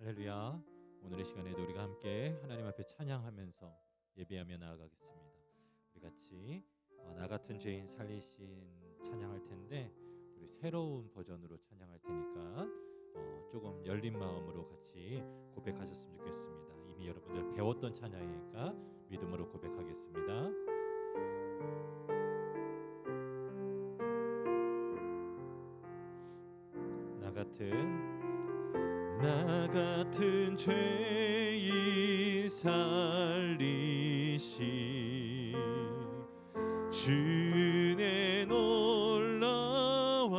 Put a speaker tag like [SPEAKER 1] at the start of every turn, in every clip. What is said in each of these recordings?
[SPEAKER 1] 할렐루야. 오늘의 시간에도 우리가 함께 하나님 앞에 찬양하면서 예배하며 나아가겠습니다. 우리 같이 나 같은 죄인 살리신 찬양할 텐데 우리 새로운 버전으로 찬양할 테니까 조금 열린 마음으로 같이 고백하셨으면 좋겠습니다. 이미 여러분들 배웠던 찬양이니까 믿음으로 고백하겠습니다. 나 같은 죄인 살리시 주의 놀라와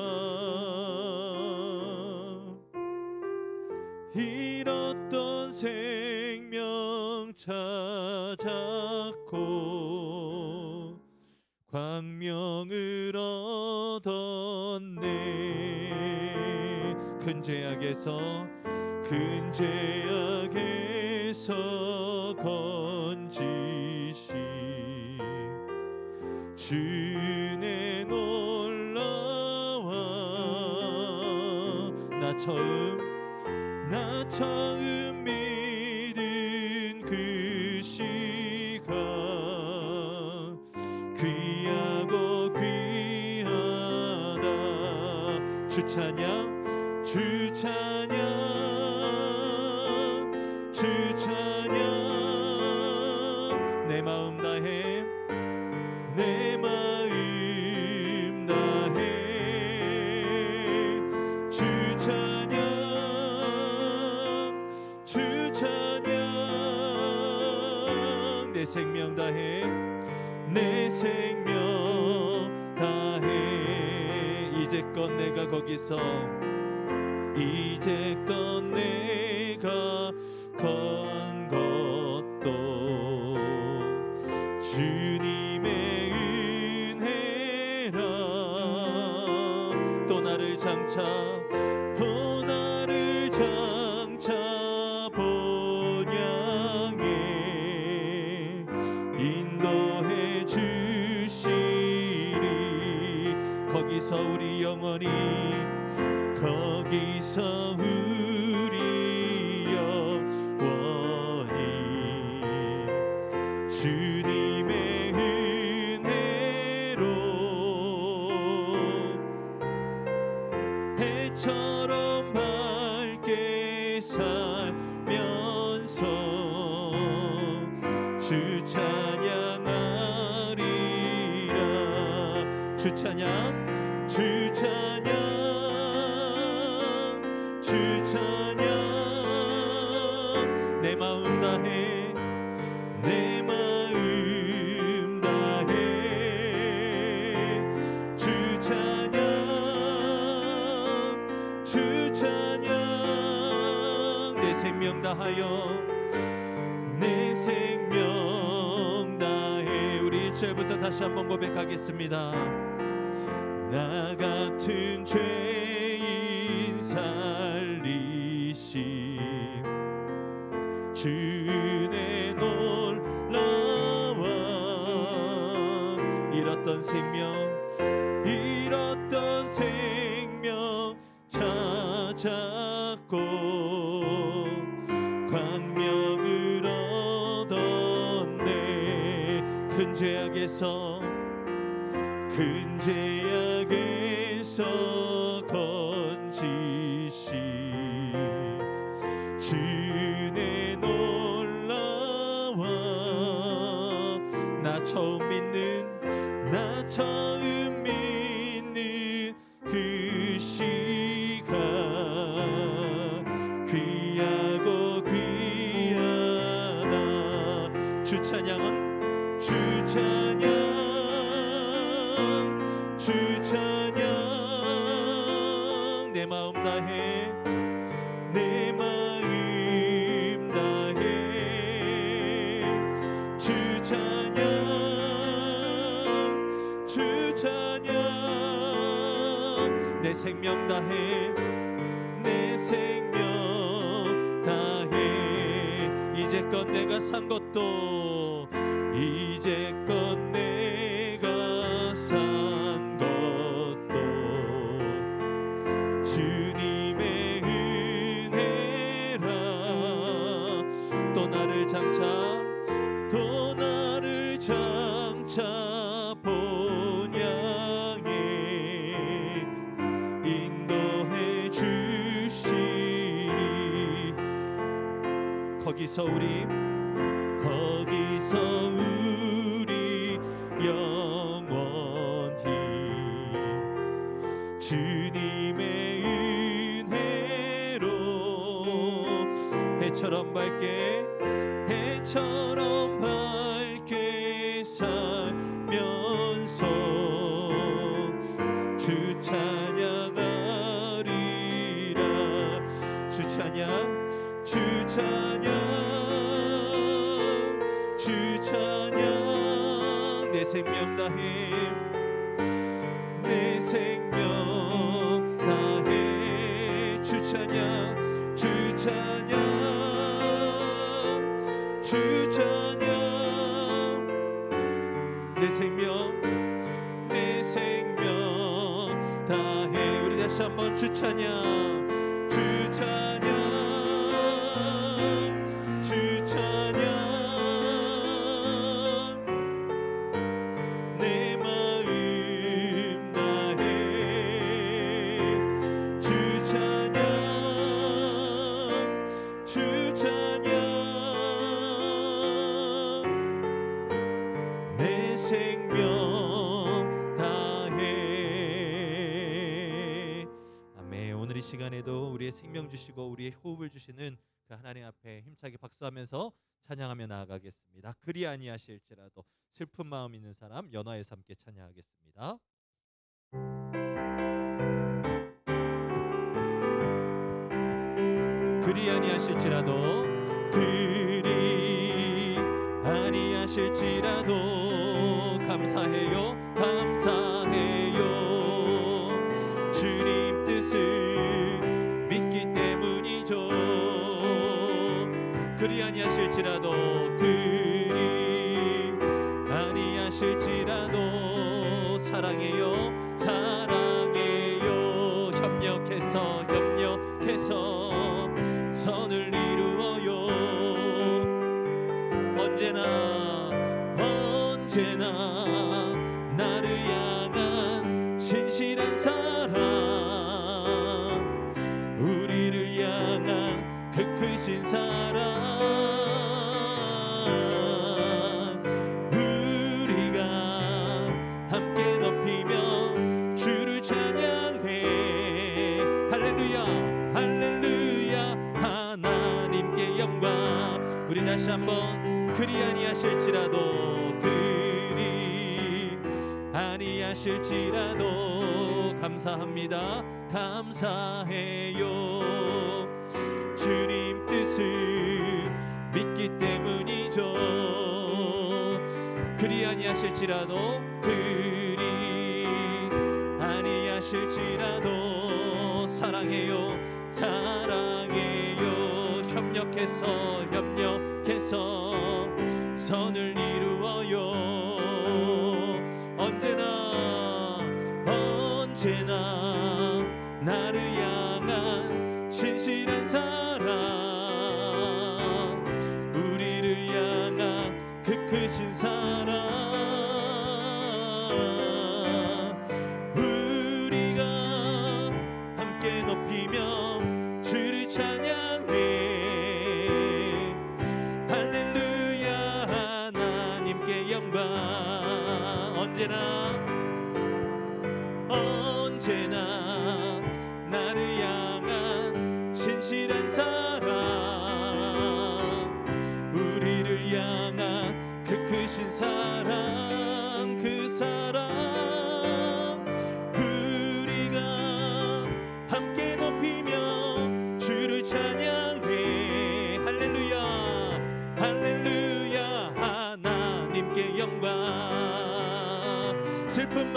[SPEAKER 1] 잃었던 생명 찾았고 광명을 얻었네. 큰 죄악에서 건지시 주의 놀라와 나 처음 믿은 그 시간 귀하고 귀하다. 주 찬양 내 마음 다해 주 찬양 내 생명 다해 이제껏 내가 거기서 이제껏 내가 건 것도 주님의 은혜라. 또 나를 장차 본향에 인도해 주시리. 거기서 우리 영원히 주님의 은혜로 해처럼 밝게 살면서 주 찬양하리라. 주 찬양 내 마음 다해 주 찬양 내 생명 다해 우리 1절부터 다시 한번 고백하겠습니다. 나 같은 죄인 살리시 주의 놀라와 잃었던 생명 찾았고 광명을 얻었네. 큰 죄악에서 건지시 주의 놀라와 나 처음 믿는 그 시간 귀하고 귀하다. 주 찬양 내 마음 다해 주 찬양 내 생명 다해 이제껏 내가 산 것도 주님의 은혜라. 또 나를 장차 본향에 인도해 주시리. 거기서 우리 영원히 주님의 은혜로 해처럼 밝게 살면서 주 찬양하리라. 주 찬양 내 생명 다해 주 찬양 내 생명 다해. 우리 다시 한번 주 찬양 내 마음 다해 주 찬양 내 생명 다해. 아멘. 오늘 이 시간에도 우리의 생명 주시고 우리의 호흡을 주시는 그 하나님 앞에 힘차게 박수하면서 찬양하며 나아가겠습니다. 그리 아니하실지라도. 슬픈 마음 있는 사람 연화에서 함께 찬양하겠습니다. 그리 아니하실지라도 감사해요 주님 뜻을 믿기 때문이죠. 그리 아니하실지라도 사랑해요 협력해서 선을 이루어요. 언제나 나를 향한 신실한 사랑, 우리를 향한 그 크신 사랑, 우리가 함께 높이며 주를 찬양해. 할렐루야 할렐루야 하나님께 영광. 우리 다시 한번 그리 아니하실지라도 감사합니다. 감사해요. 주님 뜻을 믿기 때문이죠. 그리 아니하실지라도 사랑해요 협력해서 선을 이루어요. 언제나 나를 향한 신실한 사랑, 우리를 향한 그 크신 사랑, 우리가 함께 높이며 주를 찬양해. 할렐루야 하나님께 영광. 언제나 나를 향한 신실한 사랑, 우리를 향한 그 크신 사랑, 그 사랑, 우리가 함께 높이며 주를 찬양해. 할렐루야 할렐루야 하나님께 영광. 슬픈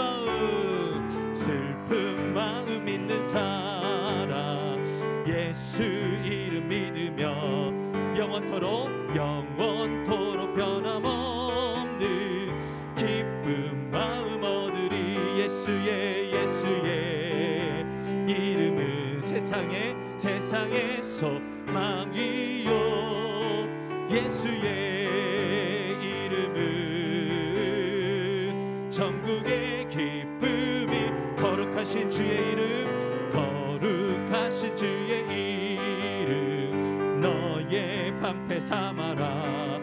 [SPEAKER 1] 마음 있는 사람, 예수 이름 믿으며 영원토록 변함없는 기쁜 마음 얻으리. 예수의 이름은 세상의 소망이요. 예수의 이름은 전국의 기쁨이 거룩하신 주의 이름 거룩하신 주의 이름 너의 방패 삼아라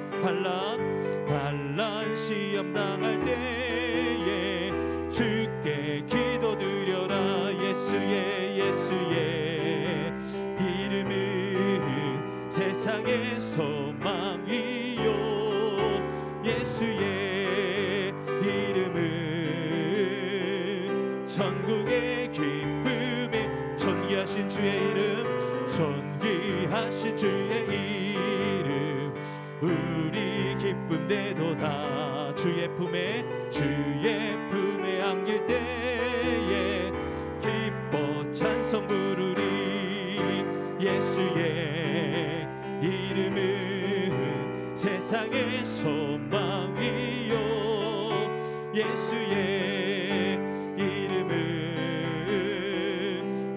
[SPEAKER 1] 환난 시험 당할 때에 주께 기도드려라 예수의 이름은 세상의 소망이요 예수의 이름은 전국의 기쁨이 존귀하신 주의 이름 존귀하신 주의 이름 우리 기쁨되도다 주의 품에 안길 때에 기뻐 찬송 부르리 예수의 이름은 세상의 소망이요 예수의 이름은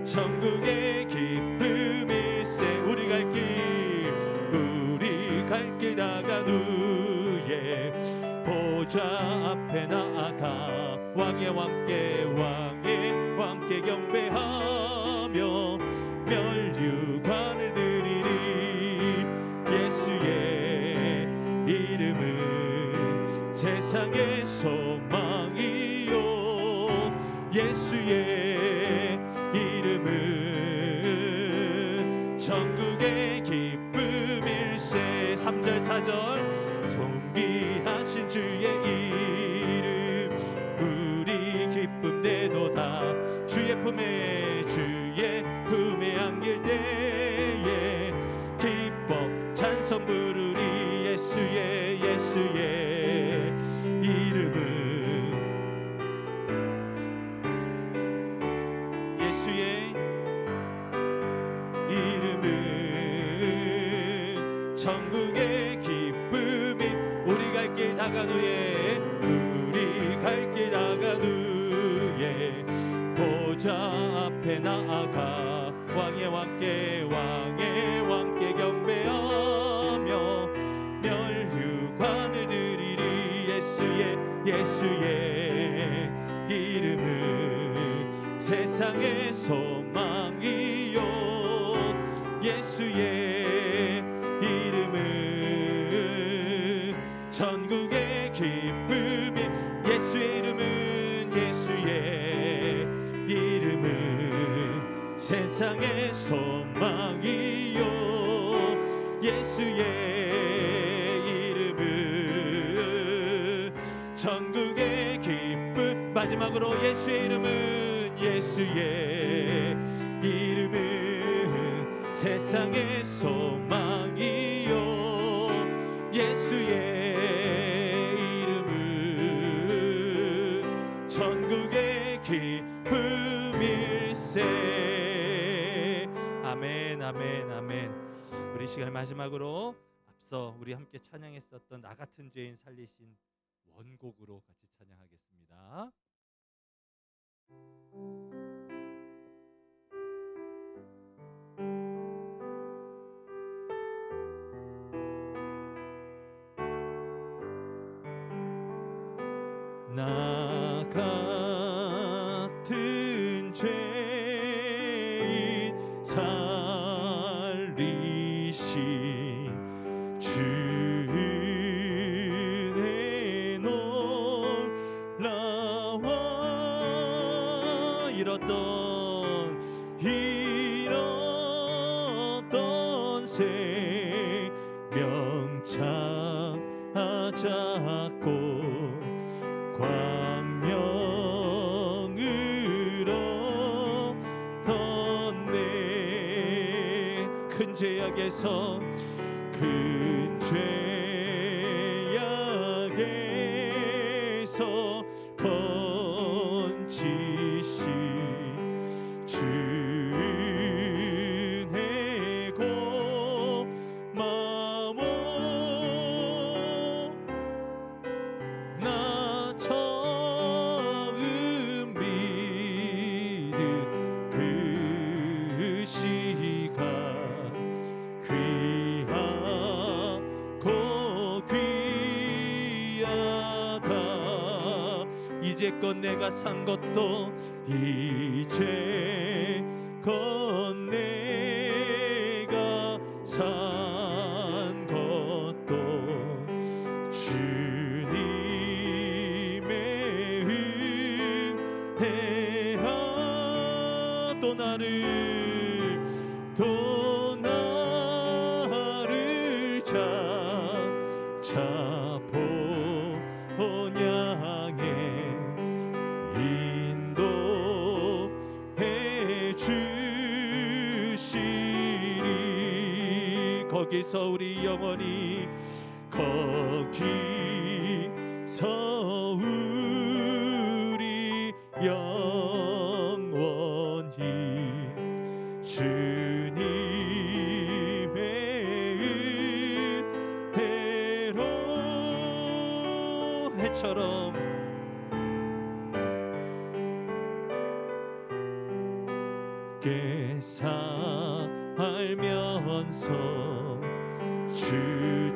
[SPEAKER 1] 천국의 기쁨일세 우리 갈 길 나간 후에 보좌 앞에 나아가 왕의 왕께 경배하며 멸류관을 드리리 예수의 이름은 세상의 소망이요 예수의 이름은 천국의 기쁨일세 3절 4절 존귀하신 주의 이름 우리 기쁨되도다 주의 품에 안길 때에 기뻐 찬송 부르리 예수의 이름은 예수의 이름은 천국의 기쁨이 우리 갈 길 나간 후에 보좌 앞에 나아가 왕의 왕께 경배하며 멸류관을 드리리 예수의 이름은 세상의 소망이요 예수의 이름은 천국의 기쁨이 예수의 이름은 세상의 소망이요 예수의 이름은 천국의 기쁨 마지막으로 예수의 이름은 세상의 소망이요 예수의 이름은 천국의 기쁨일세 아멘 아멘 아멘 우리 시간의 마지막으로 앞서 우리 함께 찬양했었던 나 같은 죄인 살리신 원곡으로 같이 찬양하겠습니다. 나 같은 죄인 살리신 주의 놀라와 잃었던 생명 찾았고 광명을 얻었네 큰 죄악에서 건지신 주의 고마워 나 처음 믿은 그 시간 귀하고 이제껏 내가 산 것도 이제껏 내가 산 것도 주님의 은혜라. 또 나를 자본 향해 인도해 주시리. 거기서 우리 영원히 거기서 우리 영원히 주님의 은혜로 해처럼 깨 살면서 주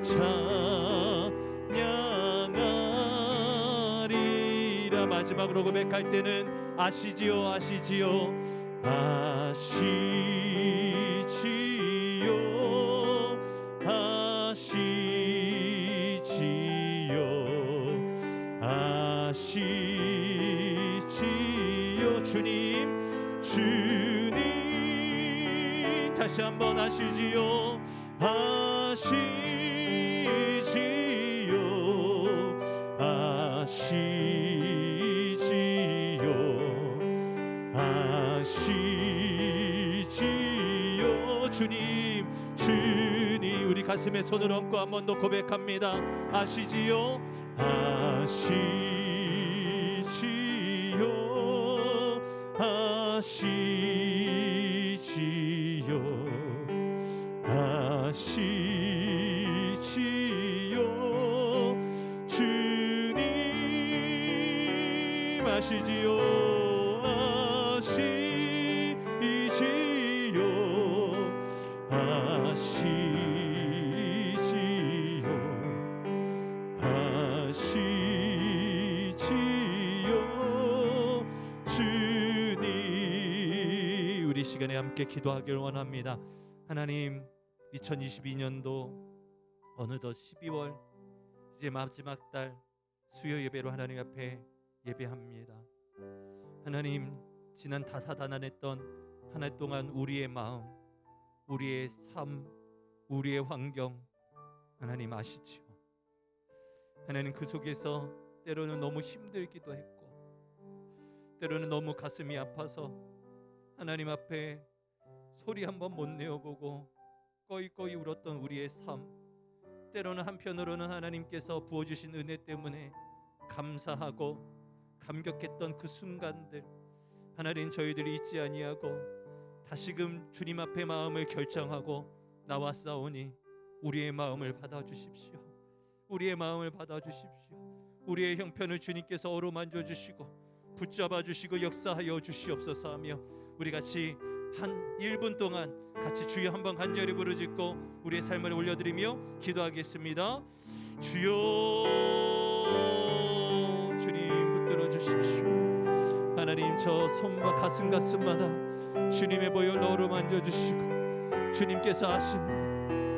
[SPEAKER 1] 찬양하리라. 마지막으로 고백할 때는 아시지요 아시지요 아시지요 아시지요 아시지요 주님 다시 한번 아시지요 아시지요 아시지요 아시지요 주님 우리 가슴에 손을 얹고 한 번 더 고백합니다. 아시지요 아시지요 아시지요 아시지요 주님 아시지요 아시지요 아시지요 아시지요 주님. 우리 시간에 함께 기도하길 원합니다. 하나님, 2022년도 어느덧 12월 이제 마지막 달 수요 예배로 하나님 앞에 예배합니다. 하나님, 지난 다사다난했던 한 해 동안 우리의 마음, 우리의 삶, 우리의 환경 하나님 아시죠. 하나님, 그 속에서 때로는 너무 힘들기도 했고 때로는 너무 가슴이 아파서 하나님 앞에 소리 한번 못 내어보고 꺼이꺼이 울었던 우리의 삶, 때로는 한편으로는 하나님께서 부어주신 은혜 때문에 감사하고 감격했던 그 순간들, 하나님 저희들이 잊지 아니하고 다시금 주님 앞에 마음을 결정하고 나왔사오니 우리의 마음을 받아주십시오. 우리의 마음을 받아주십시오. 우리의 형편을 주님께서 어루만져 주시고 붙잡아 주시고 역사하여 주시옵소서 하며 우리 같이 한 1분 동안 같이 주여 한번 간절히 부르짖고 우리의 삶을 올려드리며 기도하겠습니다. 주여, 주님 붙들어 주십시오. 하나님, 저 손과 가슴마다 주님의 보혈로 어루만져 주시고 주님께서 아신다.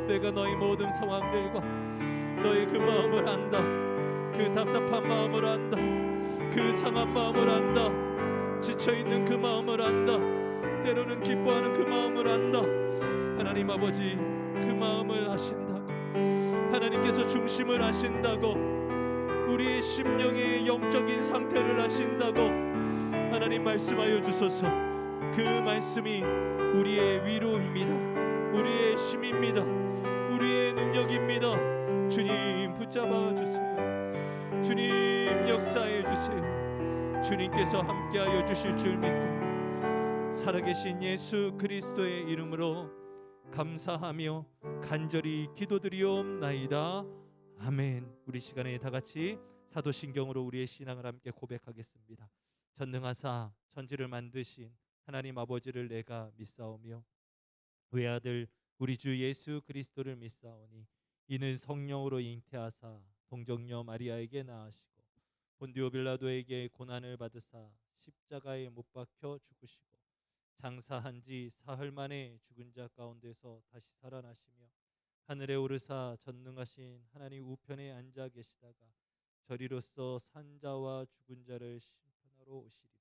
[SPEAKER 1] 내가 너희 모든 상황들과 너의 그 마음을 안다. 그 답답한 마음을 안다. 그 상한 마음을 안다. 지쳐있는 그 마음을 안다. 때로는 기뻐하는 그 마음을 안다. 하나님 아버지, 그 마음을 아신다고, 하나님께서 중심을 아신다고, 우리의 심령의 영적인 상태를 아신다고 하나님 말씀하여 주소서. 그 말씀이 우리의 위로입니다. 우리의 힘입니다. 우리의 능력입니다. 주님 붙잡아 주세요. 주님 역사해 주세요. 주님께서 함께하여 주실 줄 믿고 살아계신 예수 그리스도의 이름으로 감사하며 간절히 기도드리옵나이다. 아멘. 우리 시간에 다 같이 사도신경으로 우리의 신앙을 함께 고백하겠습니다. 전능하사 천지를 만드신 하나님 아버지를 내가 믿사오며 외아들 우리 주 예수 그리스도를 믿사오니 이는 성령으로 잉태하사 동정녀 마리아에게 낳으시고 본디오 빌라도에게 고난을 받으사 십자가에 못 박혀 죽으시고 장사한 지 사흘 만에 죽은 자 가운데서 다시 살아나시며 하늘에 오르사 전능하신 하나님 우편에 앉아 계시다가 저리로서 산자와 죽은 자를 심판하러 오시리라.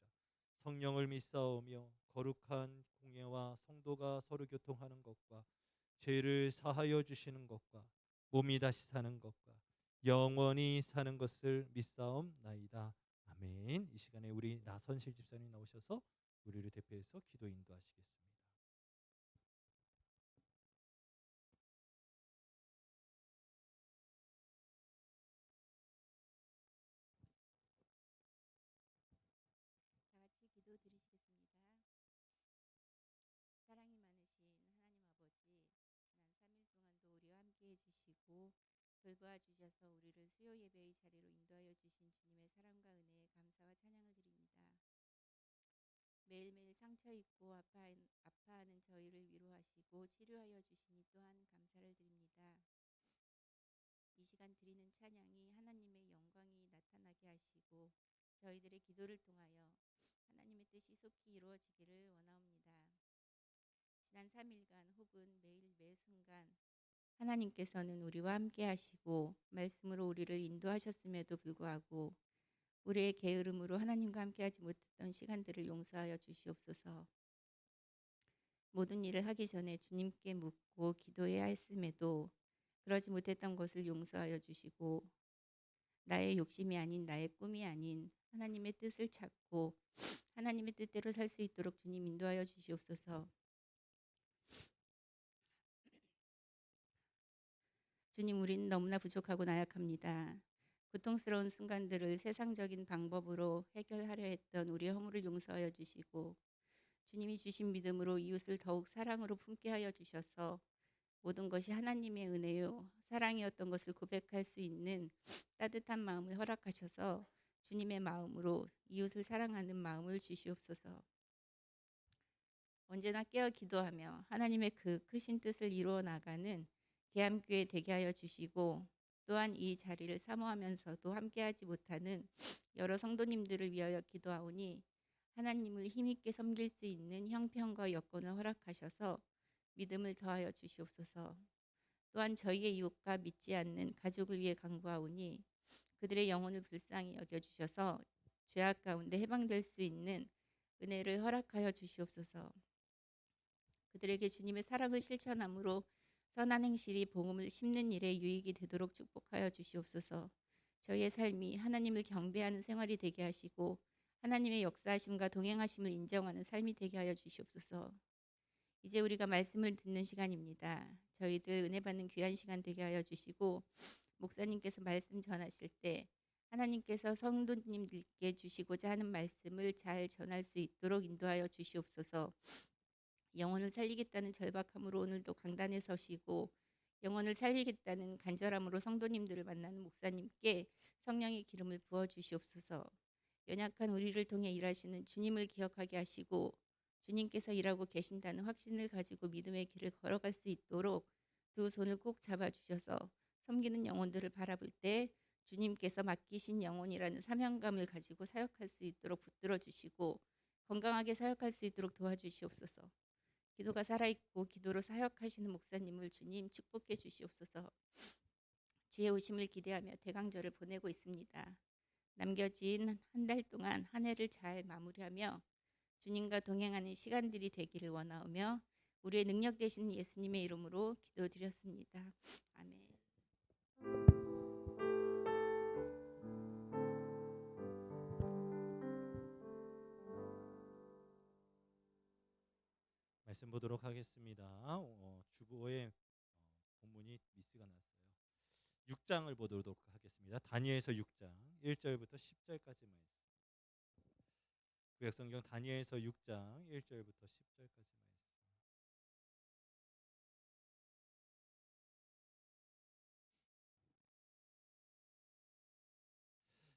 [SPEAKER 1] 성령을 믿사오며 거룩한 공예와 성도가 서로 교통하는 것과 죄를 사하여 주시는 것과 몸이 다시 사는 것과 영원히 사는 것을 믿사옵나이다. 아멘. 이 시간에 우리 나선실 집사님 나오셔서 우리를 대표해서 기도 인도하시겠습니다.
[SPEAKER 2] 다 같이 기도 드리시겠습니다. 사랑이 많으신 하나님 아버지, 지난 3일 동안도 우리와 함께 해주시고 돌보아 주셔서 우리를 수요 예배의 자리로 인도하여 주신 주님의 사랑과 은혜에 감사와 찬양을 드립니다. 매일매일 상처 입고 아파하는 저희를 위로하시고 치료하여 주시니 또한 감사를 드립니다. 이 시간 드리는 찬양이 하나님의 영광이 나타나게 하시고 저희들의 기도를 통하여 하나님의 뜻이 속히 이루어지기를 원하옵니다. 지난 3일간 혹은 매일 매 순간 하나님께서는 우리와 함께 하시고 말씀으로 우리를 인도하셨음에도 불구하고 우리의 게으름으로 하나님과 함께하지 못했던 시간들을 용서하여 주시옵소서. 모든 일을 하기 전에 주님께 묻고 기도해야 했음에도 그러지 못했던 것을 용서하여 주시고 나의 욕심이 아닌 나의 꿈이 아닌 하나님의 뜻을 찾고 하나님의 뜻대로 살 수 있도록 주님 인도하여 주시옵소서. 주님, 우린 너무나 부족하고 나약합니다. 고통스러운 순간들을 세상적인 방법으로 해결하려 했던 우리의 허물을 용서하여 주시고 주님이 주신 믿음으로 이웃을 더욱 사랑으로 품게 하여 주셔서 모든 것이 하나님의 은혜요 사랑이었던 것을 고백할 수 있는 따뜻한 마음을 허락하셔서 주님의 마음으로 이웃을 사랑하는 마음을 주시옵소서. 언제나 깨어 기도하며 하나님의 그 크신 뜻을 이루어 나가는 계암교회 되게 하여 주시고 또한 이 자리를 사모하면서도 함께하지 못하는 여러 성도님들을 위하여 기도하오니 하나님을 힘있게 섬길 수 있는 형편과 여건을 허락하셔서 믿음을 더하여 주시옵소서. 또한 저희의 이웃과 믿지 않는 가족을 위해 간구하오니 그들의 영혼을 불쌍히 여겨주셔서 죄악 가운데 해방될 수 있는 은혜를 허락하여 주시옵소서. 그들에게 주님의 사랑을 실천함으로 선한 행실이 복음을 심는 일에 유익이 되도록 축복하여 주시옵소서. 저희의 삶이 하나님을 경배하는 생활이 되게 하시고 하나님의 역사하심과 동행하심을 인정하는 삶이 되게 하여 주시옵소서. 이제 우리가 말씀을 듣는 시간입니다. 저희들 은혜 받는 귀한 시간 되게 하여 주시고 목사님께서 말씀 전하실 때 하나님께서 성도님들께 주시고자 하는 말씀을 잘 전할 수 있도록 인도하여 주시옵소서. 영혼을 살리겠다는 절박함으로 오늘도 강단에 서시고 영혼을 살리겠다는 간절함으로 성도님들을 만나는 목사님께 성령의 기름을 부어 주시옵소서. 연약한 우리를 통해 일하시는 주님을 기억하게 하시고 주님께서 일하고 계신다는 확신을 가지고 믿음의 길을 걸어갈 수 있도록 두 손을 꼭 잡아주셔서 섬기는 영혼들을 바라볼 때 주님께서 맡기신 영혼이라는 사명감을 가지고 사역할 수 있도록 붙들어 주시고 건강하게 사역할 수 있도록 도와주시옵소서. 기도가 살아있고 기도로 사역하시는 목사님을 주님 축복해 주시옵소서. 주의 오심을 기대하며 대강절을 보내고 있습니다. 남겨진 한 달 동안 한 해를 잘 마무리하며 주님과 동행하는 시간들이 되기를 원하오며 우리의 능력 되신 예수님의 이름으로 기도드렸습니다. 아멘.
[SPEAKER 1] 말씀 보도록 하겠습니다. 주보에 본문이 미스가 났어요. 6장을 보도록 하겠습니다. 다니엘서 6장 1절부터 10절까지 말씀. 구약성경 다니엘서 6장 1절부터 10절까지 말씀.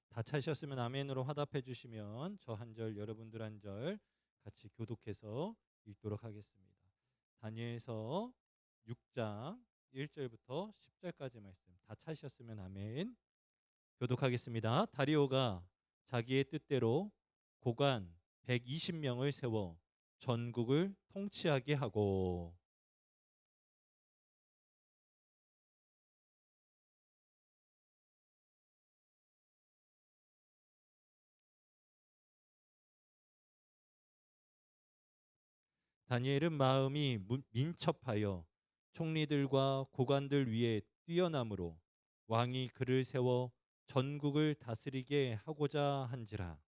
[SPEAKER 1] 다 찾으셨으면 아멘으로 화답해 주시면 저 한 절 여러분들 한 절 같이 교독해서 읽도록 하겠습니다. 다니엘서 6장 1절부터 10절까지 말씀 다 찾으셨으면 아멘. 교독하겠습니다. 다리오가 자기의 뜻대로 고관 120명을 세워 전국을 통치하게 하고 다니엘은 마음이 민첩하여 총리들과 고관들 위에 뛰어남으로 왕이 그를 세워 전국을 다스리게 하고자 한지라.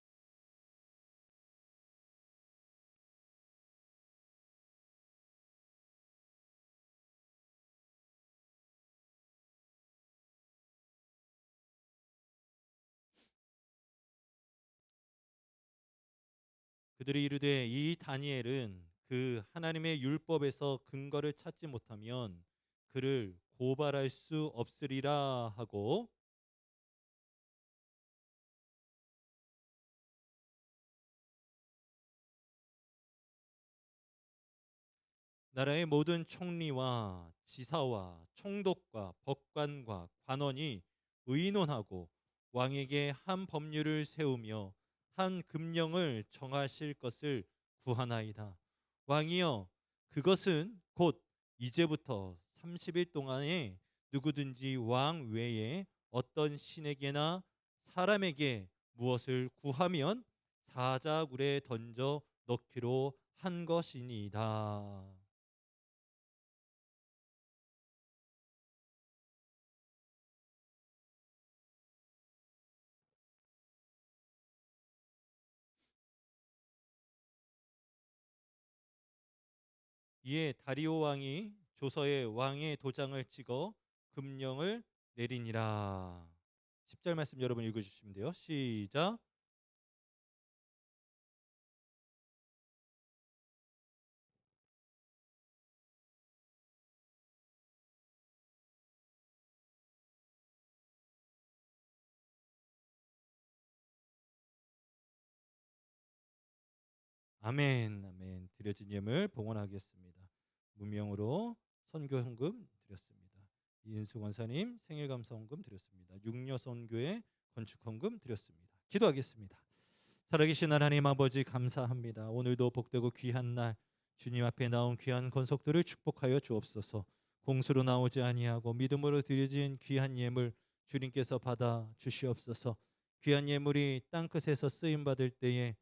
[SPEAKER 1] 그들이 이르되 이 다니엘은 그 하나님의 율법에서 근거를 찾지 못하면 그를 고발할 수 없으리라 하고 나라의 모든 총리와 지사와 총독과 법관과 관원이 의논하고 왕에게 한 법률을 세우며 한 금령을 정하실 것을 구하나이다. 왕이여, 그것은 곧 이제부터 30일 동안에 누구든지 왕 외에 어떤 신에게나 사람에게 무엇을 구하면 사자굴에 던져 넣기로 한 것이니이다. 이에 다리오 왕이 조서에 왕의 도장을 찍어 금령을 내리니라. 10절 말씀 여러분 읽어주시면 돼요. 시작. 아멘, 아멘. 드려진 예물 봉헌하겠습니다. 무명으로 선교 헌금 드렸습니다. 이은수 권사님 생일 감사 헌금 드렸습니다. 육녀 선교회 건축 헌금 드렸습니다. 기도하겠습니다. 살아계신 하나님 아버지 감사합니다. 오늘도 복되고 귀한 날 주님 앞에 나온 귀한 건속들을 축복하여 주옵소서. 공수로 나오지 아니하고 믿음으로 드려진 귀한 예물 주님께서 받아 주시옵소서. 귀한 예물이 땅끝에서 쓰임 받을 때에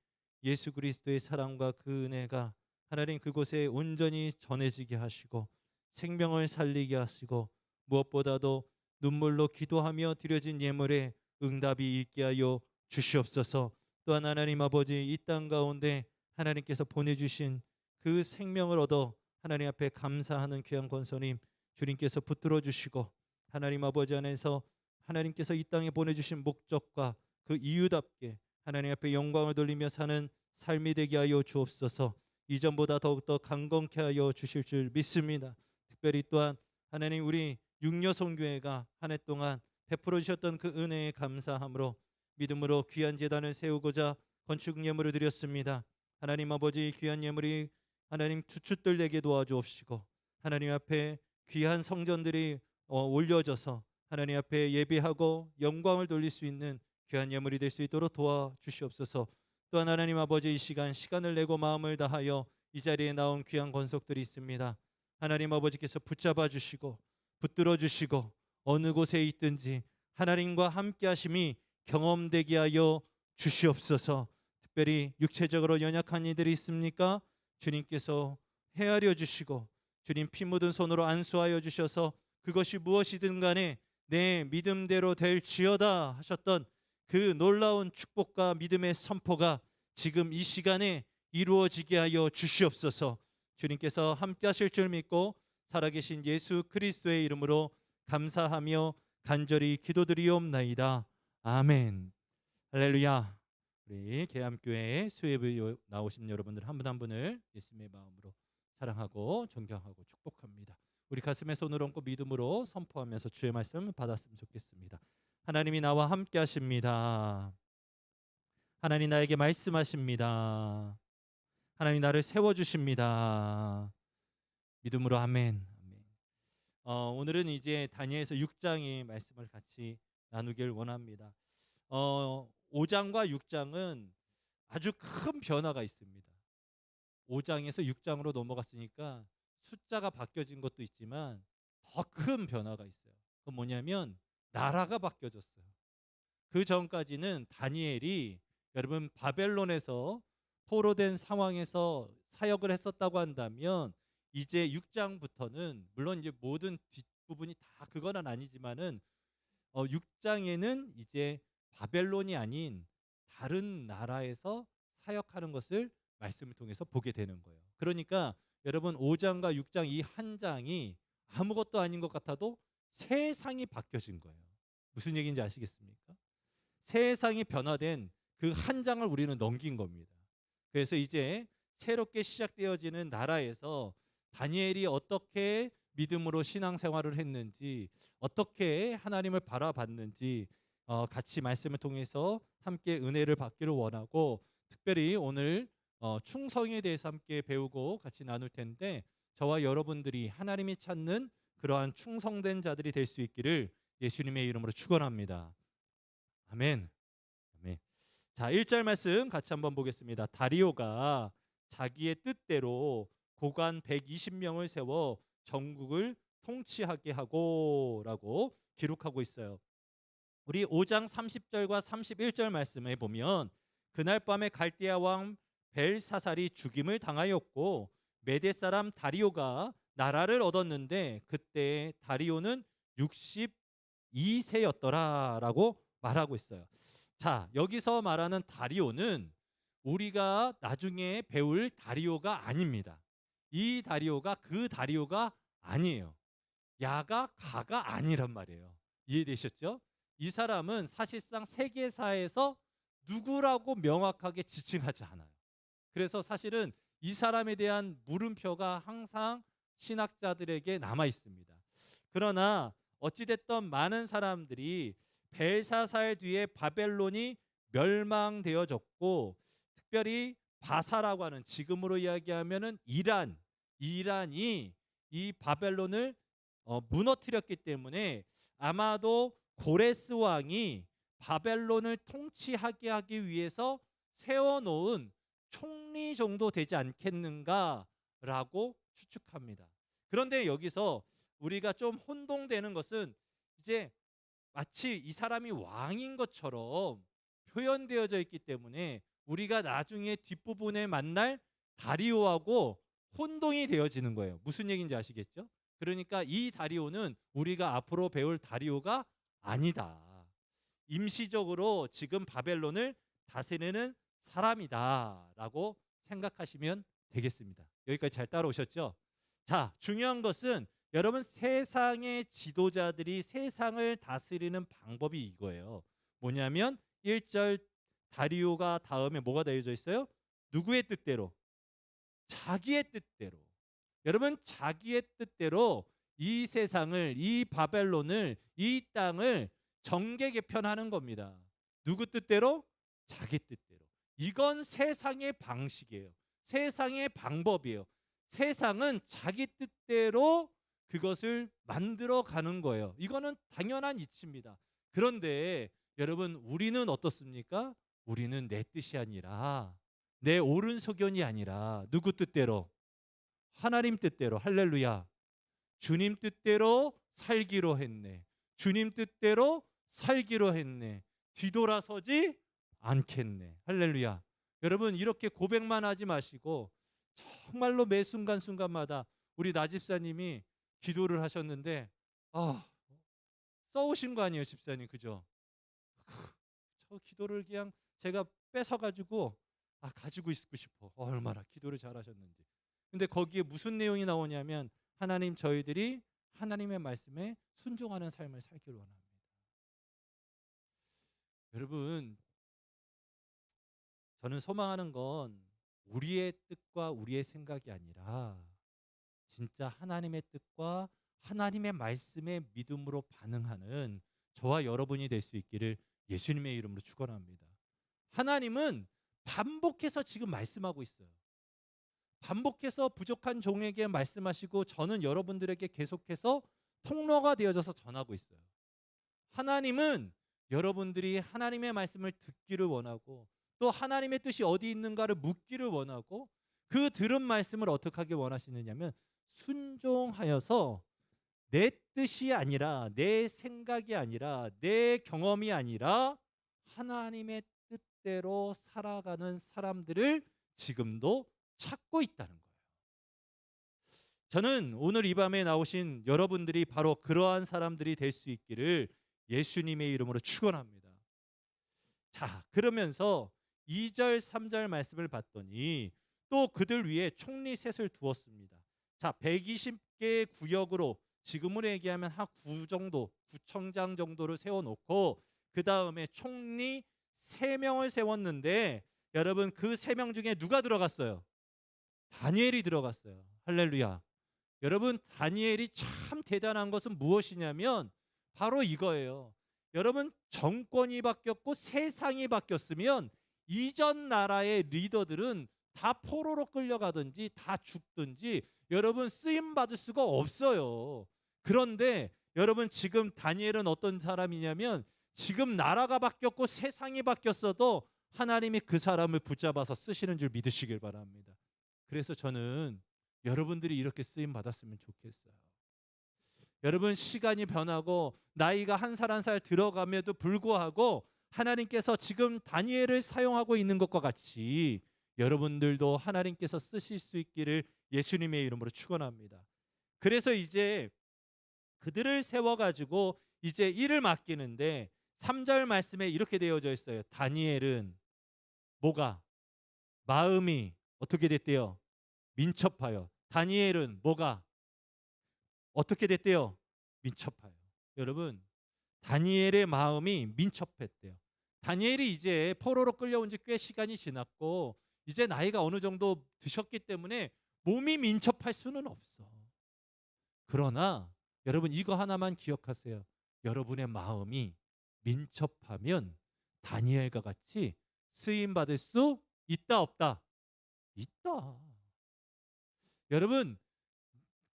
[SPEAKER 1] 예수 그리스도의 사랑과 그 은혜가 하나님 그곳에 온전히 전해지게 하시고 생명을 살리게 하시고 무엇보다도 눈물로 기도하며 드려진 예물에 응답이 있게 하여 주시옵소서. 또한 하나님 아버지 이 땅 가운데 하나님께서 보내주신 그 생명을 얻어 하나님 앞에 감사하는 귀한 권소님 주님께서 붙들어 주시고 하나님 아버지 안에서 하나님께서 이 땅에 보내주신 목적과 그 이유답게 하나님 앞에 영광을 돌리며 사는 삶이 되게 하여 주옵소서. 이전보다 더욱더 강건케 하여 주실 줄 믿습니다. 특별히 또한 하나님 우리 육려선교회가 한 해 동안 베풀어 주셨던 그 은혜에 감사함으로 믿음으로 귀한 제단을 세우고자 건축 예물을 드렸습니다. 하나님 아버지 귀한 예물이 하나님 주춧들 되게 도와주옵시고 하나님 앞에 귀한 성전들이 올려져서 하나님 앞에 예배하고 영광을 돌릴 수 있는 귀한 예물이 될 수 있도록 도와주시옵소서. 또한 하나님 아버지 이 시간을 내고 마음을 다하여 이 자리에 나온 귀한 권속들이 있습니다. 하나님 아버지께서 붙잡아 주시고 붙들어 주시고 어느 곳에 있든지 하나님과 함께 하심이 경험되게 하여 주시옵소서. 특별히 육체적으로 연약한 이들이 있습니까? 주님께서 헤아려 주시고 주님 피 묻은 손으로 안수하여 주셔서 그것이 무엇이든 간에 내 믿음대로 될지어다 하셨던 그 놀라운 축복과 믿음의 선포가 지금 이 시간에 이루어지게 하여 주시옵소서. 주님께서 함께 하실 줄 믿고 살아계신 예수 그리스도의 이름으로 감사하며 간절히 기도드리옵나이다. 아멘. 할렐루야. 우리 계암교회 수예배 나오신 여러분들 한 분 한 분을 예수님의 마음으로 사랑하고 존경하고 축복합니다. 우리 가슴에 손을 얹고 믿음으로 선포하면서 주의 말씀 받았으면 좋겠습니다. 하나님이 나와 함께 하십니다. 하나님 나에게 말씀하십니다. 하나님 나를 세워주십니다. 믿음으로 아멘. 아멘. 오늘은 이제 다니엘서 6장의 말씀을 같이 나누길 원합니다. 5장과 6장은 아주 큰 변화가 있습니다. 5장에서 6장으로 넘어갔으니까 숫자가 바뀌어진 것도 있지만 더 큰 변화가 있어요. 그건 뭐냐면 나라가 바뀌어졌어요. 그 전까지는 다니엘이 여러분 바벨론에서 포로된 상황에서 사역을 했었다고 한다면 이제 6장부터는 물론 이제 모든 뒷부분이 다 그건 아니지만은 6장에는 이제 바벨론이 아닌 다른 나라에서 사역하는 것을 말씀을 통해서 보게 되는 거예요. 그러니까 여러분 5장과 6장 이 한 장이 아무것도 아닌 것 같아도 세상이 바뀌어진 거예요. 무슨 얘기인지 아시겠습니까? 세상이 변화된 그 한 장을 우리는 넘긴 겁니다. 그래서 이제 새롭게 시작되어지는 나라에서 다니엘이 어떻게 믿음으로 신앙생활을 했는지, 어떻게 하나님을 바라봤는지 같이 말씀을 통해서 함께 은혜를 받기를 원하고, 특별히 오늘 충성에 대해서 함께 배우고 같이 나눌 텐데, 저와 여러분들이 하나님이 찾는 그러한 충성된 자들이 될 수 있기를 예수님의 이름으로 축원합니다. 아멘. 아멘. 자, 1절 말씀 같이 한번 보겠습니다. 다리오가 자기의 뜻대로 고관 120명을 세워 전국을 통치하게 하고라고 기록하고 있어요. 우리 5장 30절과 31절 말씀에 보면 그날 밤에 갈대아 왕 벨사살이 죽임을 당하였고 메대 사람 다리오가 나라를 얻었는데 그때 다리오는 62세였더라라고 말하고 있어요. 자, 여기서 말하는 다리오는 우리가 나중에 배울 다리오가 아닙니다. 이 다리오가 그 다리오가 아니에요. 야가 가가 아니란 말이에요. 이해되셨죠? 이 사람은 사실상 세계사에서 누구라고 명확하게 지칭하지 않아요. 그래서 사실은 이 사람에 대한 물음표가 항상 신학자들에게 남아 있습니다. 그러나 어찌됐던 많은 사람들이 벨사살 뒤에 바벨론이 멸망되어졌고, 특별히 바사라고 하는, 지금으로 이야기하면은 이란이 이 바벨론을 무너뜨렸기 때문에 아마도 고레스 왕이 바벨론을 통치하게 하기 위해서 세워놓은 총리 정도 되지 않겠는가라고 추측합니다. 그런데 여기서 우리가 좀 혼동되는 것은 이제 마치 이 사람이 왕인 것처럼 표현되어져 있기 때문에 우리가 나중에 뒷부분에 만날 다리오하고 혼동이 되어지는 거예요. 무슨 얘기인지 아시겠죠? 그러니까 이 다리오는 우리가 앞으로 배울 다리오가 아니다. 임시적으로 지금 바벨론을 다스리는 사람이다라고 생각하시면 되겠습니다. 여기까지 잘 따라오셨죠? 자, 중요한 것은 여러분, 세상의 지도자들이 세상을 다스리는 방법이 이거예요. 뭐냐면 1절 다리오가 다음에 뭐가 되어져 있어요? 누구의 뜻대로? 자기의 뜻대로. 여러분, 자기의 뜻대로 이 세상을, 이 바벨론을, 이 땅을 정계 개편하는 겁니다. 누구 뜻대로? 자기 뜻대로. 이건 세상의 방식이에요. 세상의 방법이에요. 세상은 자기 뜻대로 그것을 만들어 가는 거예요. 이거는 당연한 이치입니다. 그런데 여러분, 우리는 어떻습니까? 우리는 내 뜻이 아니라, 내 옳은 소견이 아니라 누구 뜻대로? 하나님 뜻대로. 할렐루야. 주님 뜻대로 살기로 했네. 주님 뜻대로 살기로 했네. 뒤돌아서지 않겠네. 할렐루야. 여러분, 이렇게 고백만 하지 마시고 정말로 매 순간순간마다 우리 나 집사님이 기도를 하셨는데 써오신 거 아니에요, 집사님, 그죠? 저 기도를 그냥 제가 뺏어가지고 가지고 있고 싶어. 얼마나 기도를 잘하셨는지. 근데 거기에 무슨 내용이 나오냐면 하나님, 저희들이 하나님의 말씀에 순종하는 삶을 살기를 원합니다. 여러분, 저는 소망하는 건 우리의 뜻과 우리의 생각이 아니라 진짜 하나님의 뜻과 하나님의 말씀에 믿음으로 반응하는 저와 여러분이 될 수 있기를 예수님의 이름으로 축원합니다. 하나님은 반복해서 지금 말씀하고 있어요. 반복해서 부족한 종에게 말씀하시고 저는 여러분들에게 계속해서 통로가 되어져서 전하고 있어요. 하나님은 여러분들이 하나님의 말씀을 듣기를 원하고 또 하나님의 뜻이 어디 있는가를 묻기를 원하고 그 들은 말씀을 어떻게 하길 원하시느냐면 순종하여서 내 뜻이 아니라 내 생각이 아니라 내 경험이 아니라 하나님의 뜻대로 살아가는 사람들을 지금도 찾고 있다는 거예요. 저는 오늘 이 밤에 나오신 여러분들이 바로 그러한 사람들이 될 수 있기를 예수님의 이름으로 축원합니다. 자, 그러면서 2절 3절 말씀을 봤더니 또 그들 위에 총리 셋을 두었습니다. 자, 120개 구역으로 지금으로 얘기하면 한 9 정도, 구청장 정도를 세워놓고 그 다음에 총리 3명을 세웠는데 여러분 그 3명 중에 누가 들어갔어요? 다니엘이 들어갔어요. 할렐루야. 여러분 다니엘이 참 대단한 것은 무엇이냐면 바로 이거예요. 여러분 정권이 바뀌었고 세상이 바뀌었으면 이전 나라의 리더들은 다 포로로 끌려가든지 다 죽든지 여러분 쓰임 받을 수가 없어요. 그런데 여러분 지금 다니엘은 어떤 사람이냐면 지금 나라가 바뀌었고 세상이 바뀌었어도 하나님이 그 사람을 붙잡아서 쓰시는 줄 믿으시길 바랍니다. 그래서 저는 여러분들이 이렇게 쓰임 받았으면 좋겠어요. 여러분 시간이 변하고 나이가 한 살 한 살 들어감에도 불구하고 하나님께서 지금 다니엘을 사용하고 있는 것과 같이 여러분들도 하나님께서 쓰실 수 있기를 예수님의 이름으로 축원합니다. 그래서 이제 그들을 세워가지고 이제 일을 맡기는데 3절 말씀에 이렇게 되어져 있어요. 다니엘은 뭐가? 마음이 어떻게 됐대요? 민첩하여. 다니엘은 뭐가? 어떻게 됐대요? 민첩하여. 여러분 다니엘의 마음이 민첩했대요. 다니엘이 이제 포로로 끌려온 지 꽤 시간이 지났고 이제 나이가 어느 정도 드셨기 때문에 몸이 민첩할 수는 없어. 그러나 여러분 이거 하나만 기억하세요. 여러분의 마음이 민첩하면 다니엘과 같이 쓰임 받을 수 있다 없다? 있다. 여러분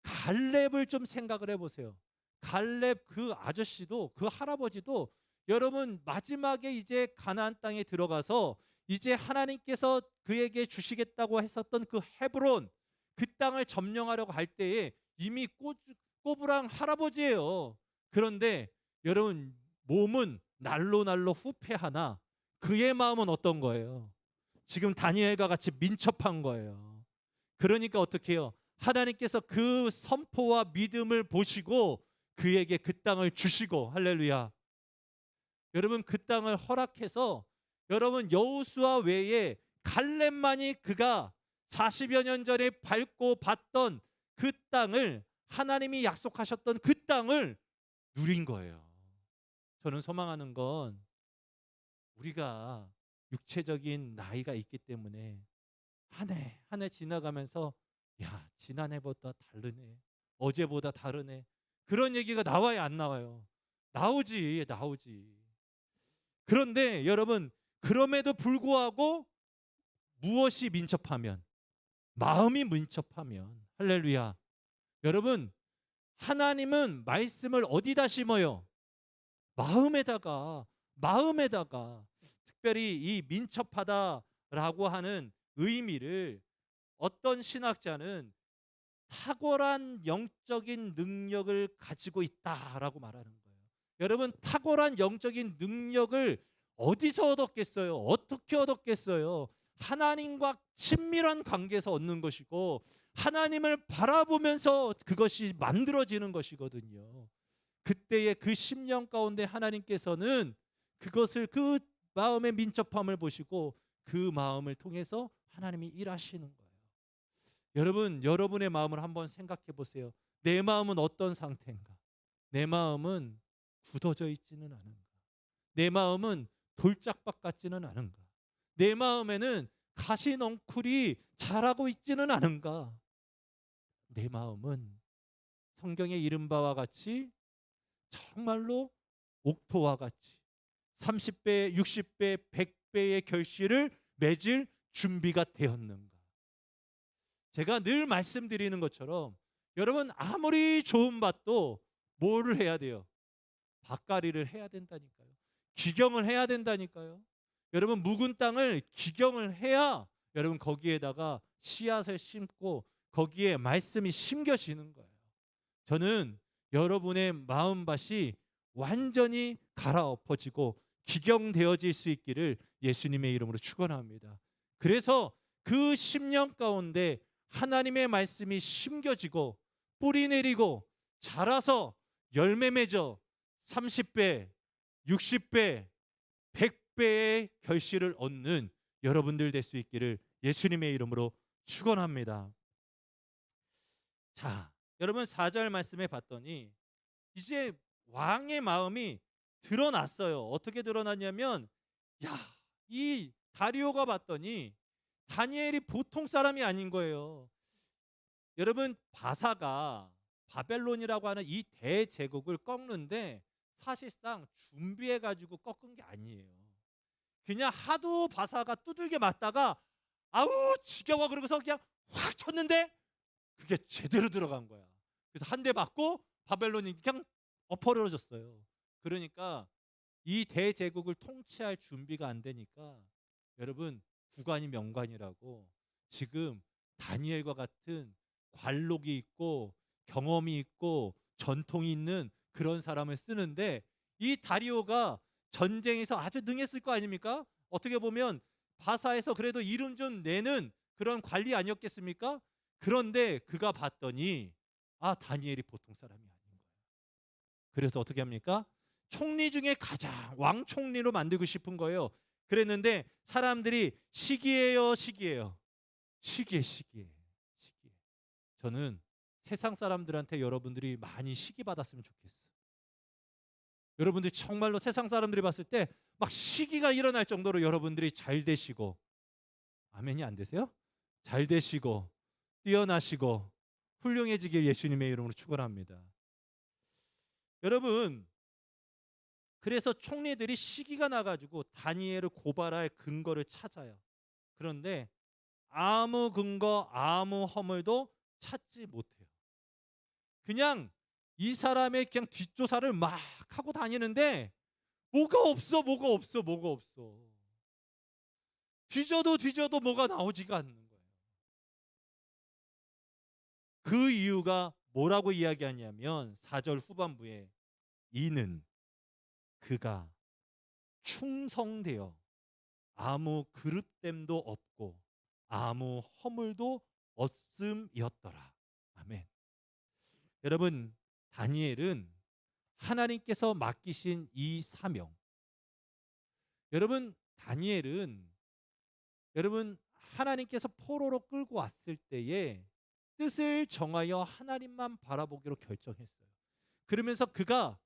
[SPEAKER 1] 갈렙을 좀 생각을 해보세요. 갈렙 그 아저씨도 그 할아버지도 여러분 마지막에 이제 가나안 땅에 들어가서 이제 하나님께서 그에게 주시겠다고 했었던 그 헤브론 그 땅을 점령하려고 할 때에 이미 꼬부랑 할아버지예요. 그런데 여러분 몸은 날로 후패하나 그의 마음은 어떤 거예요? 지금 다니엘과 같이 민첩한 거예요. 그러니까 어떻게 해요? 하나님께서 그 선포와 믿음을 보시고 그에게 그 땅을 주시고 할렐루야. 여러분 그 땅을 허락해서 여러분 여호수아 외에 갈렙만이 그가 40여 년 전에 밟고 봤던 그 땅을 하나님이 약속하셨던 그 땅을 누린 거예요. 저는 소망하는 건 우리가 육체적인 나이가 있기 때문에 한 해 한 해 지나가면서 야 지난해보다 다르네 어제보다 다르네 그런 얘기가 나와야 안 나와요? 나오지. 그런데 여러분 그럼에도 불구하고 무엇이 민첩하면 마음이 민첩하면 할렐루야. 여러분 하나님은 말씀을 어디다 심어요? 마음에다가 특별히 이 민첩하다라고 하는 의미를 어떤 신학자는 탁월한 영적인 능력을 가지고 있다라고 말하는 거예요. 여러분 탁월한 영적인 능력을 어디서 얻었겠어요? 어떻게 얻었겠어요? 하나님과 친밀한 관계에서 얻는 것이고 하나님을 바라보면서 그것이 만들어지는 것이거든요. 그때의 그 심령 가운데 하나님께서는 그것을 그 마음의 민첩함을 보시고 그 마음을 통해서 하나님이 일하시는 거예요. 여러분 여러분의 마음을 한번 생각해 보세요. 내 마음은 어떤 상태인가? 내 마음은 굳어져 있지는 않은가? 내 마음은 돌짝박 같지는 않은가? 내 마음에는 가시넝쿨이 자라고 있지는 않은가? 내 마음은 성경에 이른 바와 같이 정말로 옥토와 같이 30배, 60배, 100배의 결실을 맺을 준비가 되었는가? 제가 늘 말씀드리는 것처럼 여러분 아무리 좋은 밭도 뭐를 해야 돼요? 밭갈이를 해야 된다니까요. 기경을 해야 된다니까요. 여러분 묵은 땅을 기경을 해야 여러분 거기에다가 씨앗을 심고 거기에 말씀이 심겨지는 거예요. 저는 여러분의 마음밭이 완전히 갈아엎어지고 기경되어질 수 있기를 예수님의 이름으로 축원합니다. 그래서 그 10년 가운데 하나님의 말씀이 심겨지고 뿌리 내리고 자라서 열매 맺어 30배, 60배, 100배의 결실을 얻는 여러분들 될 수 있기를 예수님의 이름으로 축원합니다. 자, 여러분 4절 말씀에 봤더니 이제 왕의 마음이 드러났어요. 어떻게 드러났냐면 야, 이 다리오가 봤더니 다니엘이 보통 사람이 아닌 거예요. 여러분 바사가 바벨론이라고 하는 이 대제국을 꺾는데 사실상 준비해 가지고 꺾은 게 아니에요. 그냥 하도 바사가 두들겨 맞다가 아우 지겨워 그러고서 그냥 확 쳤는데 그게 제대로 들어간 거야. 그래서 한 대 맞고 바벨론이 그냥 엎어려졌어요. 그러니까 이 대제국을 통치할 준비가 안 되니까 여러분 구관이 명관이라고 지금 다니엘과 같은 관록이 있고 경험이 있고 전통이 있는 그런 사람을 쓰는데 이 다리오가 전쟁에서 아주 능했을 거 아닙니까? 어떻게 보면 바사에서 그래도 이름 좀 내는 그런 관리 아니었겠습니까? 그런데 그가 봤더니 다니엘이 보통 사람이 아닌 거예요. 그래서 어떻게 합니까? 총리 중에 가장 왕총리로 만들고 싶은 거예요. 그랬는데 사람들이 시기예요. 시기에. 저는 세상 사람들한테 여러분들이 많이 시기 받았으면 좋겠어. 여러분들이 정말로 세상 사람들이 봤을 때 막 시기가 일어날 정도로 여러분들이 잘 되시고, 아멘이 안 되세요? 잘 되시고 뛰어나시고 훌륭해지길 예수님의 이름으로 축원합니다. 여러분, 그래서 총리들이 시기가 나가지고 다니엘을 고발할 근거를 찾아요. 그런데 아무 근거, 아무 허물도 찾지 못해요. 그냥 이 사람의 그냥 뒷조사를 막 하고 다니는데 뭐가 없어. 뒤져도 뭐가 나오지가 않는 거예요. 그 이유가 뭐라고 이야기하냐면 4절 후반부에 이는 그가 충성되어 아무 그릇됨도 없고 아무 허물도 없음이었더라. 아멘. 여러분, 다니엘은 하나님께서 맡기신 이 사명, 여러분 다니엘은 여러분 하나님께서 포로로 끌고 왔을 때에 뜻을 정하여 하나님만 바라보기로 결정했어요. 그러면서 그가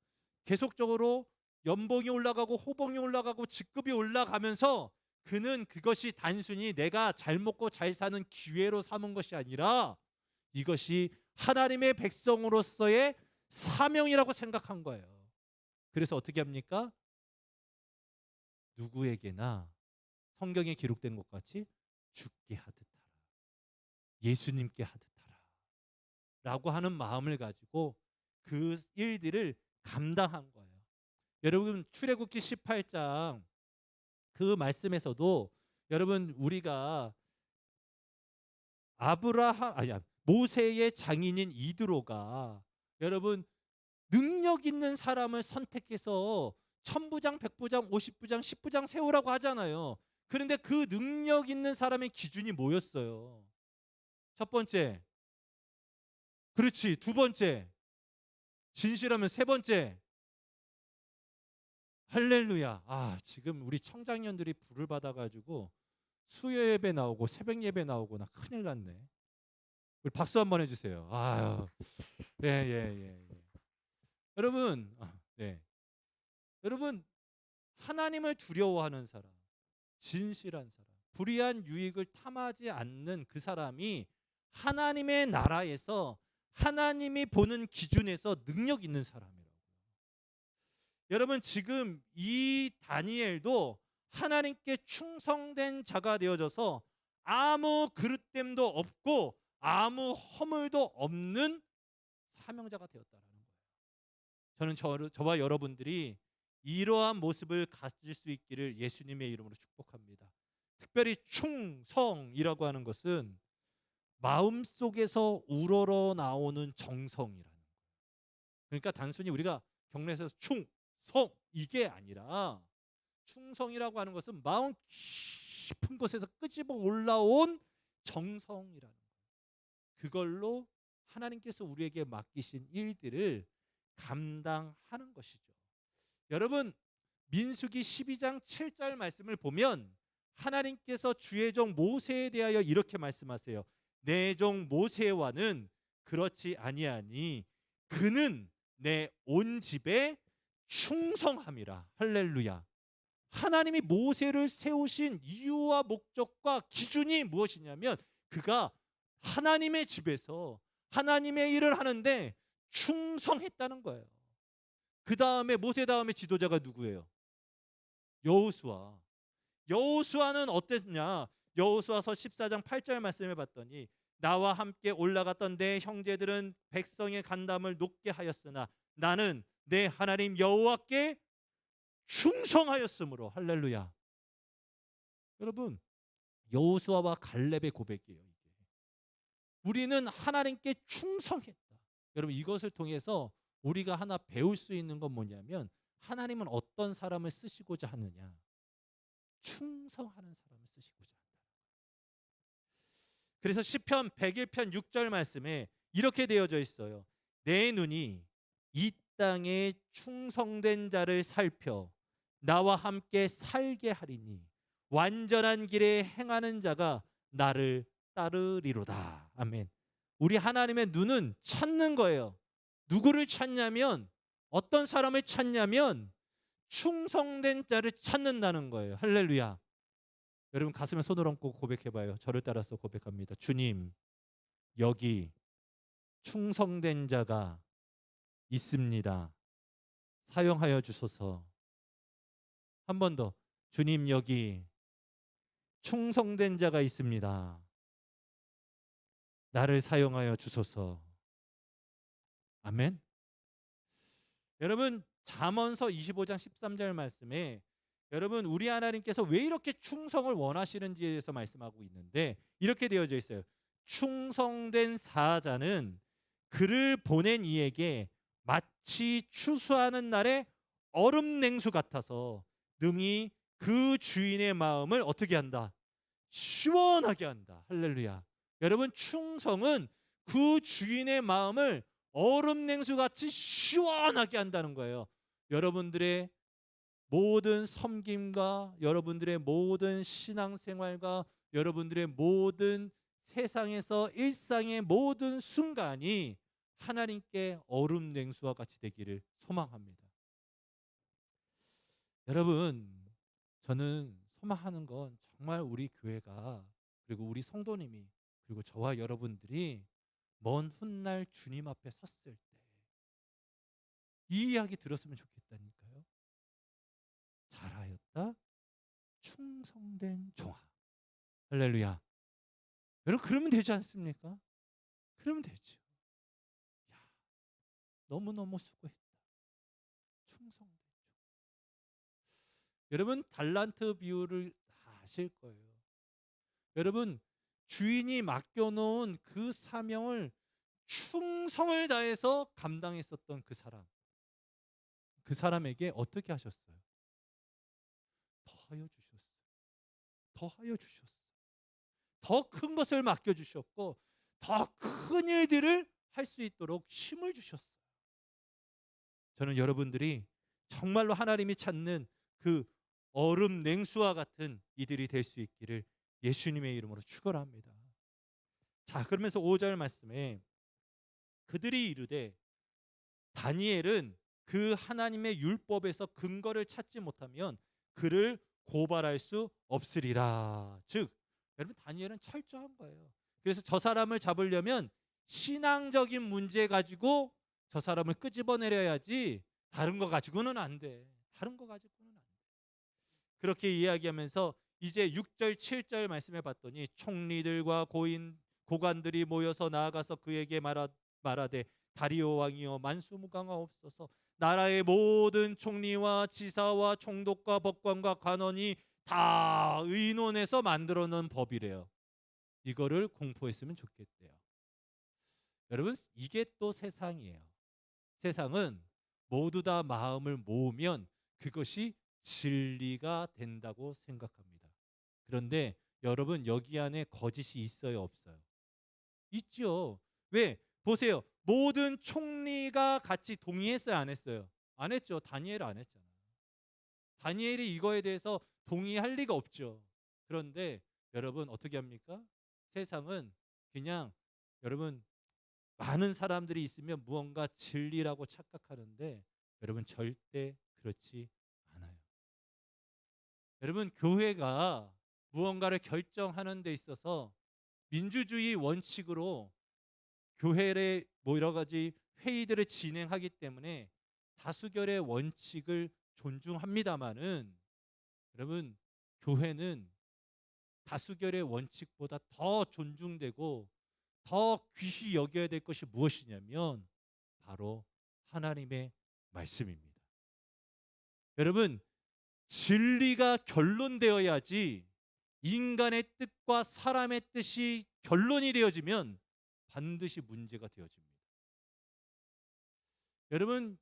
[SPEAKER 1] 계속적으로 연봉이 올라가고 호봉이 올라가고 직급이 올라가면서 그는 그것이 단순히 내가 잘 먹고 잘 사는 기회로 삼은 것이 아니라 이것이 하나님의 백성으로서의 사명이라고 생각한 거예요. 그래서 어떻게 합니까? 누구에게나 성경에 기록된 것 같이 죽게 하듯 하라, 예수님께 하듯 하라 라고 하는 마음을 가지고 그 일들을 감당한 거예요. 여러분 출애굽기 18장 그 말씀에서도 여러분 우리가 모세의 장인인 이드로가 여러분 능력 있는 사람을 선택해서 1000부장, 100부장, 50부장, 10부장 세우라고 하잖아요. 그런데 그 능력 있는 사람의 기준이 뭐였어요? 첫 번째, 그렇지. 두 번째, 진실하면 세 번째, 할렐루야. 지금 우리 청장년들이 불을 받아가지고 수요 예배 나오고 새벽 예배 나오고 나 큰일 났네. 우리 박수 한번 해주세요. 예. 여러분, 네. 여러분 하나님을 두려워하는 사람, 진실한 사람, 불의한 유익을 탐하지 않는 그 사람이 하나님의 나라에서 하나님이 보는 기준에서 능력 있는 사람이라고요. 여러분 지금 이 다니엘도 하나님께 충성된 자가 되어져서 아무 그릇됨도 없고 아무 허물도 없는 사명자가 되었다라는 거예요. 저는 저와 여러분들이 이러한 모습을 가질 수 있기를 예수님의 이름으로 축복합니다. 특별히 충성이라고 하는 것은 마음속에서 우러러 나오는 정성이라는 거예요. 그러니까 단순히 우리가 경례에서 충성 이게 아니라, 충성이라고 하는 것은 마음 깊은 곳에서 끄집어 올라온 정성이라는 거예요. 그걸로 하나님께서 우리에게 맡기신 일들을 감당하는 것이죠. 여러분, 민수기 12장 7절 말씀을 보면 하나님께서 주의 종 모세에 대하여 이렇게 말씀하세요. 내 종 모세와는 그렇지 아니하니 그는 내 온 집에 충성함이라. 할렐루야. 하나님이 모세를 세우신 이유와 목적과 기준이 무엇이냐면 그가 하나님의 집에서 하나님의 일을 하는데 충성했다는 거예요. 그 다음에 모세 다음에 지도자가 누구예요? 여호수아. 여호수아는 어땠냐? 여호수아서 14장 8절 말씀해 봤더니 나와 함께 올라갔던 내 형제들은 백성의 간담을 높게 하였으나 나는 내 하나님 여호와께 충성하였으므로. 할렐루야. 여러분, 여호수아와 갈렙의 고백이에요. 이게. 우리는 하나님께 충성했다. 여러분, 이것을 통해서 우리가 하나 배울 수 있는 건 뭐냐면 하나님은 어떤 사람을 쓰시고자 하느냐? 충성하는 사람을 쓰시고자 한다. 그래서 시편 101편 6절 말씀에 이렇게 되어져 있어요. 내 눈이 이 땅에 충성된 자를 살펴 나와 함께 살게 하리니 완전한 길에 행하는 자가 나를 따르리로다. 아멘. 우리 하나님의 눈은 찾는 거예요. 누구를 찾냐면, 어떤 사람을 찾냐면 충성된 자를 찾는다는 거예요. 할렐루야. 여러분, 가슴에 손을 얹고 고백해봐요. 저를 따라서 고백합니다. 주님, 여기 충성된 자가 있습니다. 사용하여 주소서. 한 번 더. 주님, 여기 충성된 자가 있습니다. 나를 사용하여 주소서. 아멘. 여러분, 잠언서 25장 13절 말씀에 여러분, 우리 하나님께서 왜 이렇게 충성을 원하시는지에 대해서 말씀하고 있는데 이렇게 되어져 있어요. 충성된 사자는 그를 보낸 이에게 마치 추수하는 날에 얼음 냉수 같아서 능히 그 주인의 마음을 어떻게 한다? 시원하게 한다. 할렐루야. 여러분, 충성은 그 주인의 마음을 얼음 냉수 같이 시원하게 한다는 거예요. 여러분들의 모든 섬김과 여러분들의 모든 신앙생활과 여러분들의 모든 세상에서 일상의 모든 순간이 하나님께 얼음 냉수와 같이 되기를 소망합니다. 여러분, 저는 소망하는 건 정말 우리 교회가, 그리고 우리 성도님이, 그리고 저와 여러분들이 먼 훗날 주님 앞에 섰을 때 이 이야기 들었으면 좋겠다니까요. 잘하였다 충성된 종아. 할렐루야. 여러분, 그러면 되지 않습니까? 그러면 되죠. 야, 너무너무 수고했다. 충성된 종. 여러분, 달란트 비유를 다 아실 거예요. 여러분, 주인이 맡겨놓은 그 사명을 충성을 다해서 감당했었던 그 사람, 그 사람에게 어떻게 하셨어요? 더하여 주셨어요. 더하여 주셨어요. 더 큰 것을 맡겨주셨고 더 큰 일들을 할 수 있도록 힘을 주셨어요. 저는 여러분들이 정말로 하나님이 찾는 그 얼음 냉수와 같은 이들이 될 수 있기를 예수님의 이름으로 축원합니다. 자, 그러면서 5절 말씀에 그들이 이르되 다니엘은 그 하나님의 율법에서 근거를 찾지 못하면 그를 고발할 수 없으리라. 즉, 여러분, 다니엘은 철저한 거예요. 그래서 저 사람을 잡으려면 신앙적인 문제 가지고 저 사람을 끄집어내려야지 다른 거 가지고는 안 돼. 다른 거 가지고는 안 돼. 그렇게 이야기하면서 이제 6절 7절 말씀해 봤더니 총리들과 고관들이 모여서 나아가서 그에게 말하되 다리오 왕이여 만수무강하옵소서. 나라의 모든 총리와 지사와 총독과 법관과 관원이 다 의논해서 만들어 놓은 법이래요. 이거를 공포했으면 좋겠대요. 여러분, 이게 또 세상이에요. 세상은 모두 다 마음을 모으면 그것이 진리가 된다고 생각합니다. 그런데 여러분, 여기 안에 거짓이 있어요, 없어요? 있죠. 왜? 보세요. 모든 총리가 같이 동의했어요, 안 했어요? 안 했죠. 다니엘 안 했잖아요. 다니엘이 이거에 대해서 동의할 리가 없죠. 그런데 여러분, 어떻게 합니까? 세상은 그냥, 여러분, 많은 사람들이 있으면 무언가 진리라고 착각하는데 여러분, 절대 그렇지 않아요. 여러분, 교회가 무언가를 결정하는 데 있어서 민주주의 원칙으로 교회의 뭐 여러 가지 회의들을 진행하기 때문에 다수결의 원칙을 존중합니다마는, 여러분, 교회는 다수결의 원칙보다 더 존중되고 더 귀히 여겨야 될 것이 무엇이냐면 바로 하나님의 말씀입니다. 여러분, 진리가 결론되어야지, 인간의 뜻과 사람의 뜻이 결론이 되어지면 반드시 문제가 되어집니다. 여러분,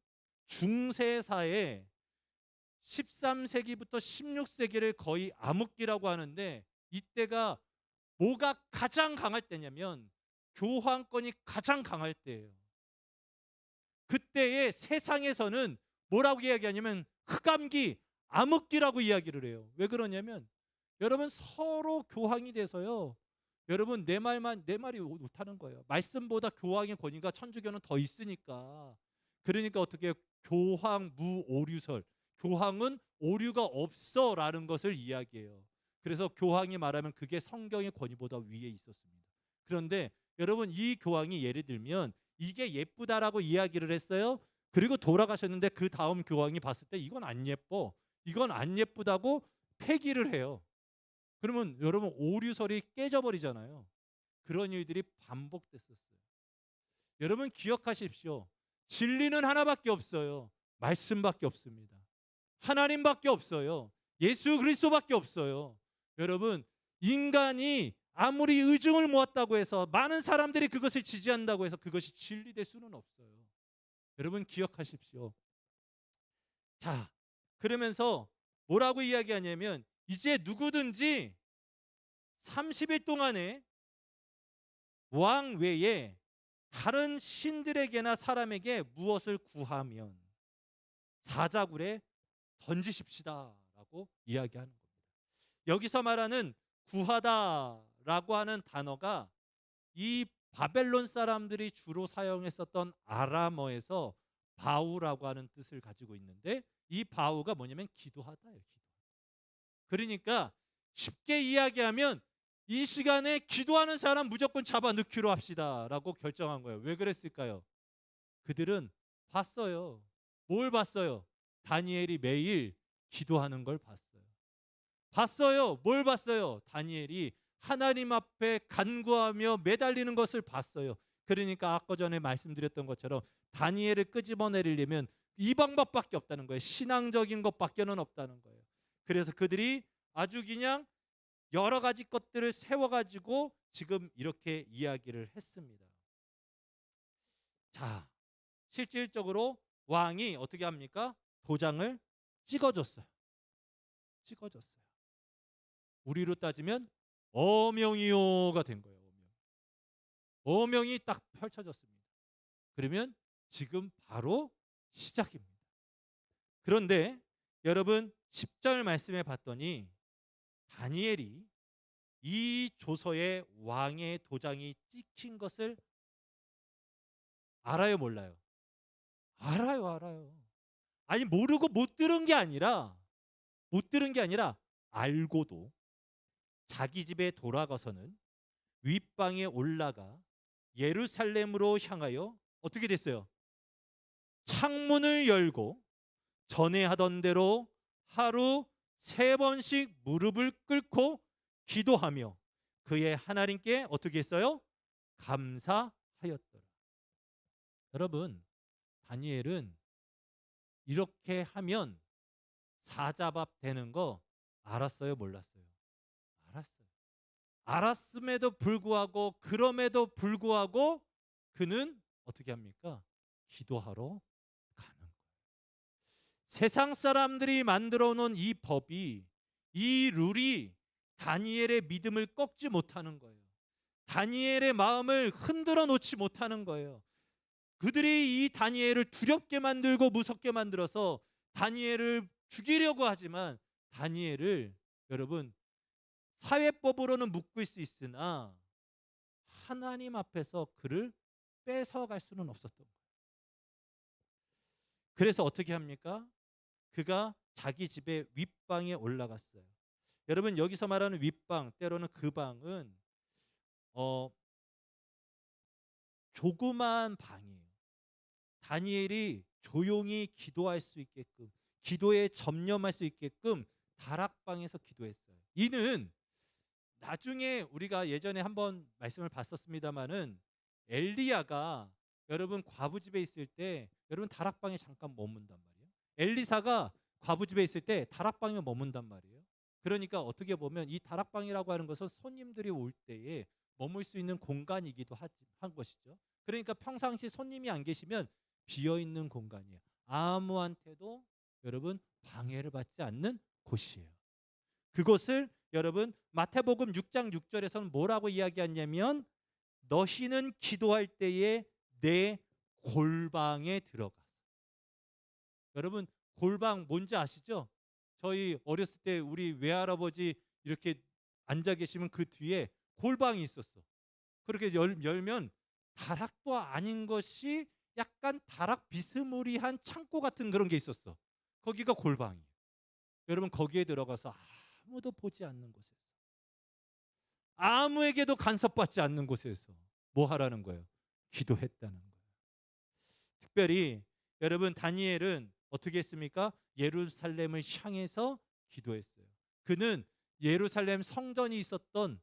[SPEAKER 1] 중세사에 13세기부터 16세기를 거의 암흑기라고 하는데, 이때가 뭐가 가장 강할 때냐면 교황권이 가장 강할 때예요. 그때의 세상에서는 뭐라고 이야기하냐면 흑암기, 암흑기라고 이야기를 해요. 왜 그러냐면 여러분, 서로 교황이 돼서요, 여러분, 내 말이 못하는 거예요. 말씀보다 교황의 권위가 천주교는 더 있으니까. 그러니까 어떻게, 교황 무오류설, 교황은 오류가 없어라는 것을 이야기해요. 그래서 교황이 말하면 그게 성경의 권위보다 위에 있었습니다. 그런데 여러분, 이 교황이 예를 들면 이게 예쁘다라고 이야기를 했어요. 그리고 돌아가셨는데 그 다음 교황이 봤을 때 이건 안 예뻐, 이건 안 예쁘다고 폐기를 해요. 그러면 여러분, 오류설이 깨져버리잖아요. 그런 일들이 반복됐었어요. 여러분, 기억하십시오. 진리는 하나밖에 없어요. 말씀밖에 없습니다. 하나님밖에 없어요. 예수 그리스도밖에 없어요. 여러분, 인간이 아무리 의중을 모았다고 해서, 많은 사람들이 그것을 지지한다고 해서 그것이 진리될 수는 없어요. 여러분, 기억하십시오. 자, 그러면서 뭐라고 이야기하냐면 이제 누구든지 30일 동안에 왕 외에 다른 신들에게나 사람에게 무엇을 구하면 사자굴에 던지십시다라고 이야기하는 겁니다. 여기서 말하는 구하다라고 하는 단어가 이 바벨론 사람들이 주로 사용했었던 아람어에서 바우라고 하는 뜻을 가지고 있는데, 이 바우가 뭐냐면 기도하다예요. 그러니까 쉽게 이야기하면 이 시간에 기도하는 사람 무조건 잡아 넣기로 합시다라고 결정한 거예요. 왜 그랬을까요? 그들은 봤어요. 뭘 봤어요? 다니엘이 매일 기도하는 걸 봤어요. 봤어요. 뭘 봤어요? 다니엘이 하나님 앞에 간구하며 매달리는 것을 봤어요. 그러니까 아까 전에 말씀드렸던 것처럼 다니엘을 끄집어내리려면 이 방법밖에 없다는 거예요. 신앙적인 것밖에는 없다는 거예요. 그래서 그들이 아주 그냥 여러 가지 것들을 세워가지고 지금 이렇게 이야기를 했습니다. 자, 실질적으로 왕이 어떻게 합니까? 도장을 찍어줬어요. 찍어줬어요. 우리로 따지면 어명이요가 된 거예요. 어명이 딱 펼쳐졌습니다. 그러면 지금 바로 시작입니다. 그런데 여러분, 10절 말씀에 봤더니 다니엘이 이 조서에 왕의 도장이 찍힌 것을 알아요, 몰라요? 알아요. 아니, 모르고 못 들은 게 아니라 알고도 자기 집에 돌아가서는 윗방에 올라가 예루살렘으로 향하여 어떻게 됐어요? 창문을 열고 전에 하던 대로 하루 3번씩 무릎을 꿇고 기도하며 그의 하나님께 어떻게 했어요? 감사하였더라. 여러분, 다니엘은 이렇게 하면 사자밥 되는 거 알았어요, 몰랐어요? 알았어요. 알았음에도 불구하고, 그럼에도 불구하고 그는 어떻게 합니까? 기도하러 가는 거예요. 세상 사람들이 만들어 놓은 이 법이, 이 룰이 다니엘의 믿음을 꺾지 못하는 거예요. 다니엘의 마음을 흔들어 놓지 못하는 거예요. 그들이 이 다니엘을 두렵게 만들고 무섭게 만들어서 다니엘을 죽이려고 하지만, 다니엘을 여러분 사회법으로는 묶을 수 있으나 하나님 앞에서 그를 뺏어갈 수는 없었던 거예요. 그래서 어떻게 합니까? 그가 자기 집의 윗방에 올라갔어요. 여러분, 여기서 말하는 윗방, 때로는 그 방은 조그만 방이에요. 다니엘이 조용히 기도할 수 있게끔, 기도에 접념할 수 있게끔 다락방에서 기도했어요. 이는 나중에 우리가 예전에 한번 말씀을 봤었습니다마는, 엘리야가 여러분 과부집에 있을 때 여러분 다락방에 잠깐 머문단 말이에요. 엘리사가 과부집에 있을 때 다락방에 머문단 말이에요. 그러니까 어떻게 보면 이 다락방이라고 하는 것은 손님들이 올 때에 머물 수 있는 공간이기도 한 것이죠. 그러니까 평상시 손님이 안 계시면 비어 있는 공간이에요. 아무한테도 여러분 방해를 받지 않는 곳이에요. 그것을 여러분 마태복음 6장 6절에서는 뭐라고 이야기하냐면, 너희는 기도할 때에 내 골방에 들어가서. 여러분, 골방 뭔지 아시죠? 저희 어렸을 때 우리 외할아버지 이렇게 앉아 계시면 그 뒤에 골방이 있었어. 그렇게 열면 다락도 아닌 것이 약간 다락 비스무리한 창고 같은 그런 게 있었어. 거기가 골방이에요. 여러분, 거기에 들어가서 아무도 보지 않는 곳에서, 아무에게도 간섭받지 않는 곳에서 뭐 하라는 거예요? 기도했다는 거예요. 특별히 여러분, 다니엘은 어떻게 했습니까? 예루살렘을 향해서 기도했어요. 그는 예루살렘 성전이 있었던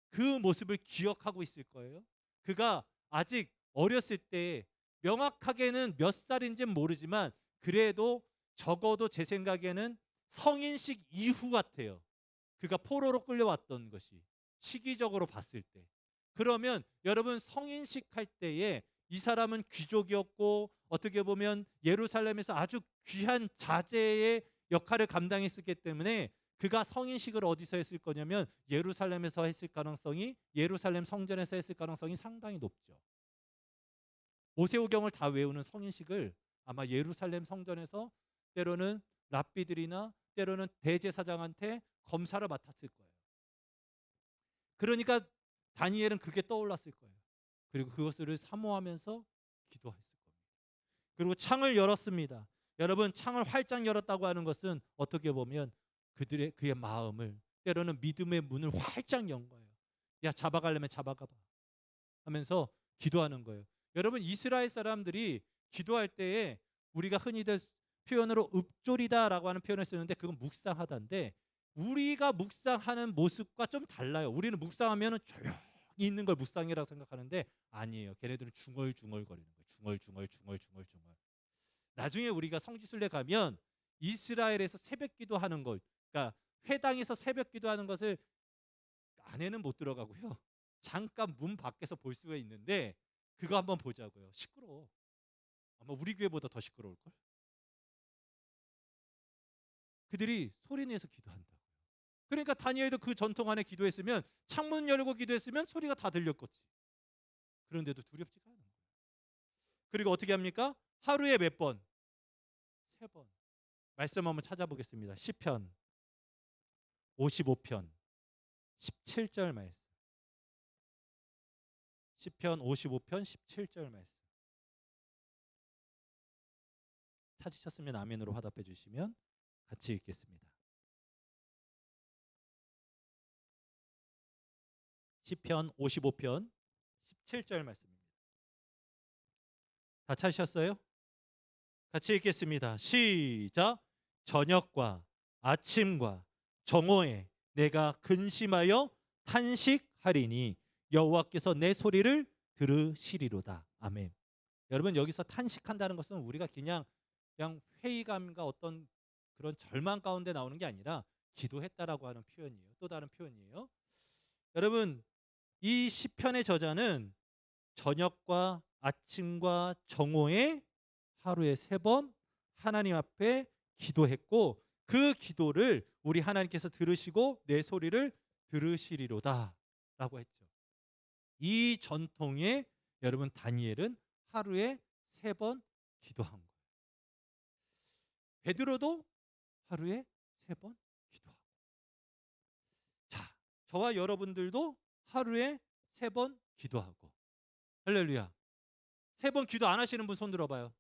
[SPEAKER 1] 그 모습을 기억하고 있을 거예요. 그가 아직 어렸을 때, 명확하게는 몇 살인지는 모르지만 그래도 적어도 제 생각에는 성인식 이후 같아요. 그가 포로로 끌려왔던 것이, 시기적으로 봤을 때. 그러면 여러분, 성인식 할 때에 이 사람은 귀족이었고 어떻게 보면 예루살렘에서 아주 귀한 자제의 역할을 감당했었기 때문에, 그가 성인식을 어디서 했을 거냐면 예루살렘에서 했을 가능성이, 예루살렘 성전에서 했을 가능성이 상당히 높죠. 오세오경을 다 외우는 성인식을 아마 예루살렘 성전에서, 때로는 랍비들이나 때로는 대제사장한테 검사를 맡았을 거예요. 그러니까 다니엘은 그게 떠올랐을 거예요. 그리고 그것을 사모하면서 기도했을 겁니다. 그리고 창을 열었습니다. 여러분, 창을 활짝 열었다고 하는 것은 어떻게 보면 그의 마음을, 때로는 믿음의 문을 활짝 연 거예요. 야, 잡아가려면 잡아가봐 하면서 기도하는 거예요. 여러분, 이스라엘 사람들이 기도할 때에 우리가 흔히들 표현으로 읊조리다라고 하는 표현을 쓰는데, 그건 묵상하다인데, 우리가 묵상하는 모습과 좀 달라요. 우리는 묵상하면 조용히 있는 걸 묵상이라고 생각하는데 아니에요. 걔네들은 중얼중얼 거리는 거예요. 중얼중얼. 나중에 우리가 성지순례 가면 이스라엘에서 새벽 기도하는 것, 그러니까 회당에서 새벽 기도하는 것을 안에는 못 들어가고요. 잠깐 문 밖에서 볼 수가 있는데 그거 한번 보자고요. 시끄러워. 아마 우리 교회보다 더 시끄러울 걸. 그들이 소리내서 기도한다고요. 그러니까 다니엘도 그 전통 안에 기도했으면, 창문 열고 기도했으면 소리가 다 들렸겠지. 그런데도 두렵지가 않은 거예요. 그리고 어떻게 합니까? 하루에 몇 번? 3번. 말씀 한번 찾아보겠습니다. 시편 55편 17절 말씀. 시편 55편 17절 말씀. 찾으셨으면 아멘으로 화답해 주시면 같이 읽겠습니다. 시편 55편 17절 말씀입니다. 다 찾으셨어요? 같이 읽겠습니다. 시작. 저녁과 아침과 정오에 내가 근심하여 탄식하리니 여호와께서 내 소리를 들으시리로다. 아멘. 여러분, 여기서 탄식한다는 것은 우리가 그냥 그냥 회의감과 어떤 그런 절망 가운데 나오는 게 아니라 기도했다라고 하는 표현이에요. 또 다른 표현이에요. 여러분, 이 시편의 저자는 저녁과 아침과 정오에 하루에 3번 하나님 앞에 기도했고, 그 기도를 우리 하나님께서 들으시고 내 소리를 들으시리로다 라고 했죠. 이 전통에 여러분 다니엘은 하루에 3번 기도한 거예요. 베드로도 하루에 3번 기도하고, 자, 저와 여러분들도 하루에 3번 기도하고. 할렐루야. 3번 기도 안 하시는 분 손 들어봐요.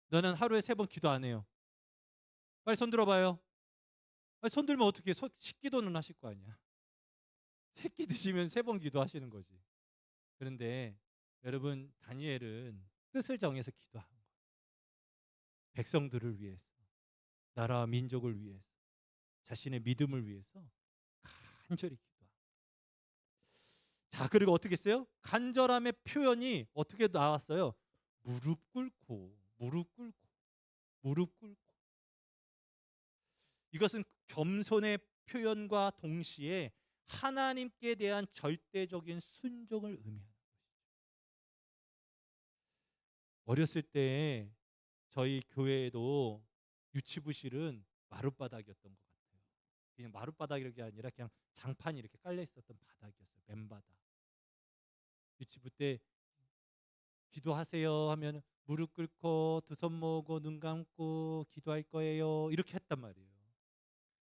[SPEAKER 1] 너는 하루에 3번 기도 안 해요. 빨리 손 들어봐요. 아니, 손 들면 어떻게 식기도는 하실 거 아니야. 새끼 드시면 3번 기도하시는 거지. 그런데 여러분, 다니엘은 뜻을 정해서 기도한 거예요. 백성들을 위해서, 나라와 민족을 위해서, 자신의 믿음을 위해서 간절히 기도하고. 자, 그리고 어떻게 했어요? 간절함의 표현이 어떻게 나왔어요? 무릎 꿇고, 무릎 꿇고, 무릎 꿇고. 이것은 겸손의 표현과 동시에 하나님께 대한 절대적인 순종을 의미하는 것이죠. 어렸을 때 저희 교회에도 유치부실은 마룻바닥이었던 것 같아요. 그냥 마룻바닥이 아니라 그냥 장판이 이렇게 깔려 있었던 바닥이었어요. 맨바닥. 유치부 때 기도하세요 하면 무릎 꿇고 두 손 모으고 눈 감고 기도할 거예요, 이렇게 했단 말이에요.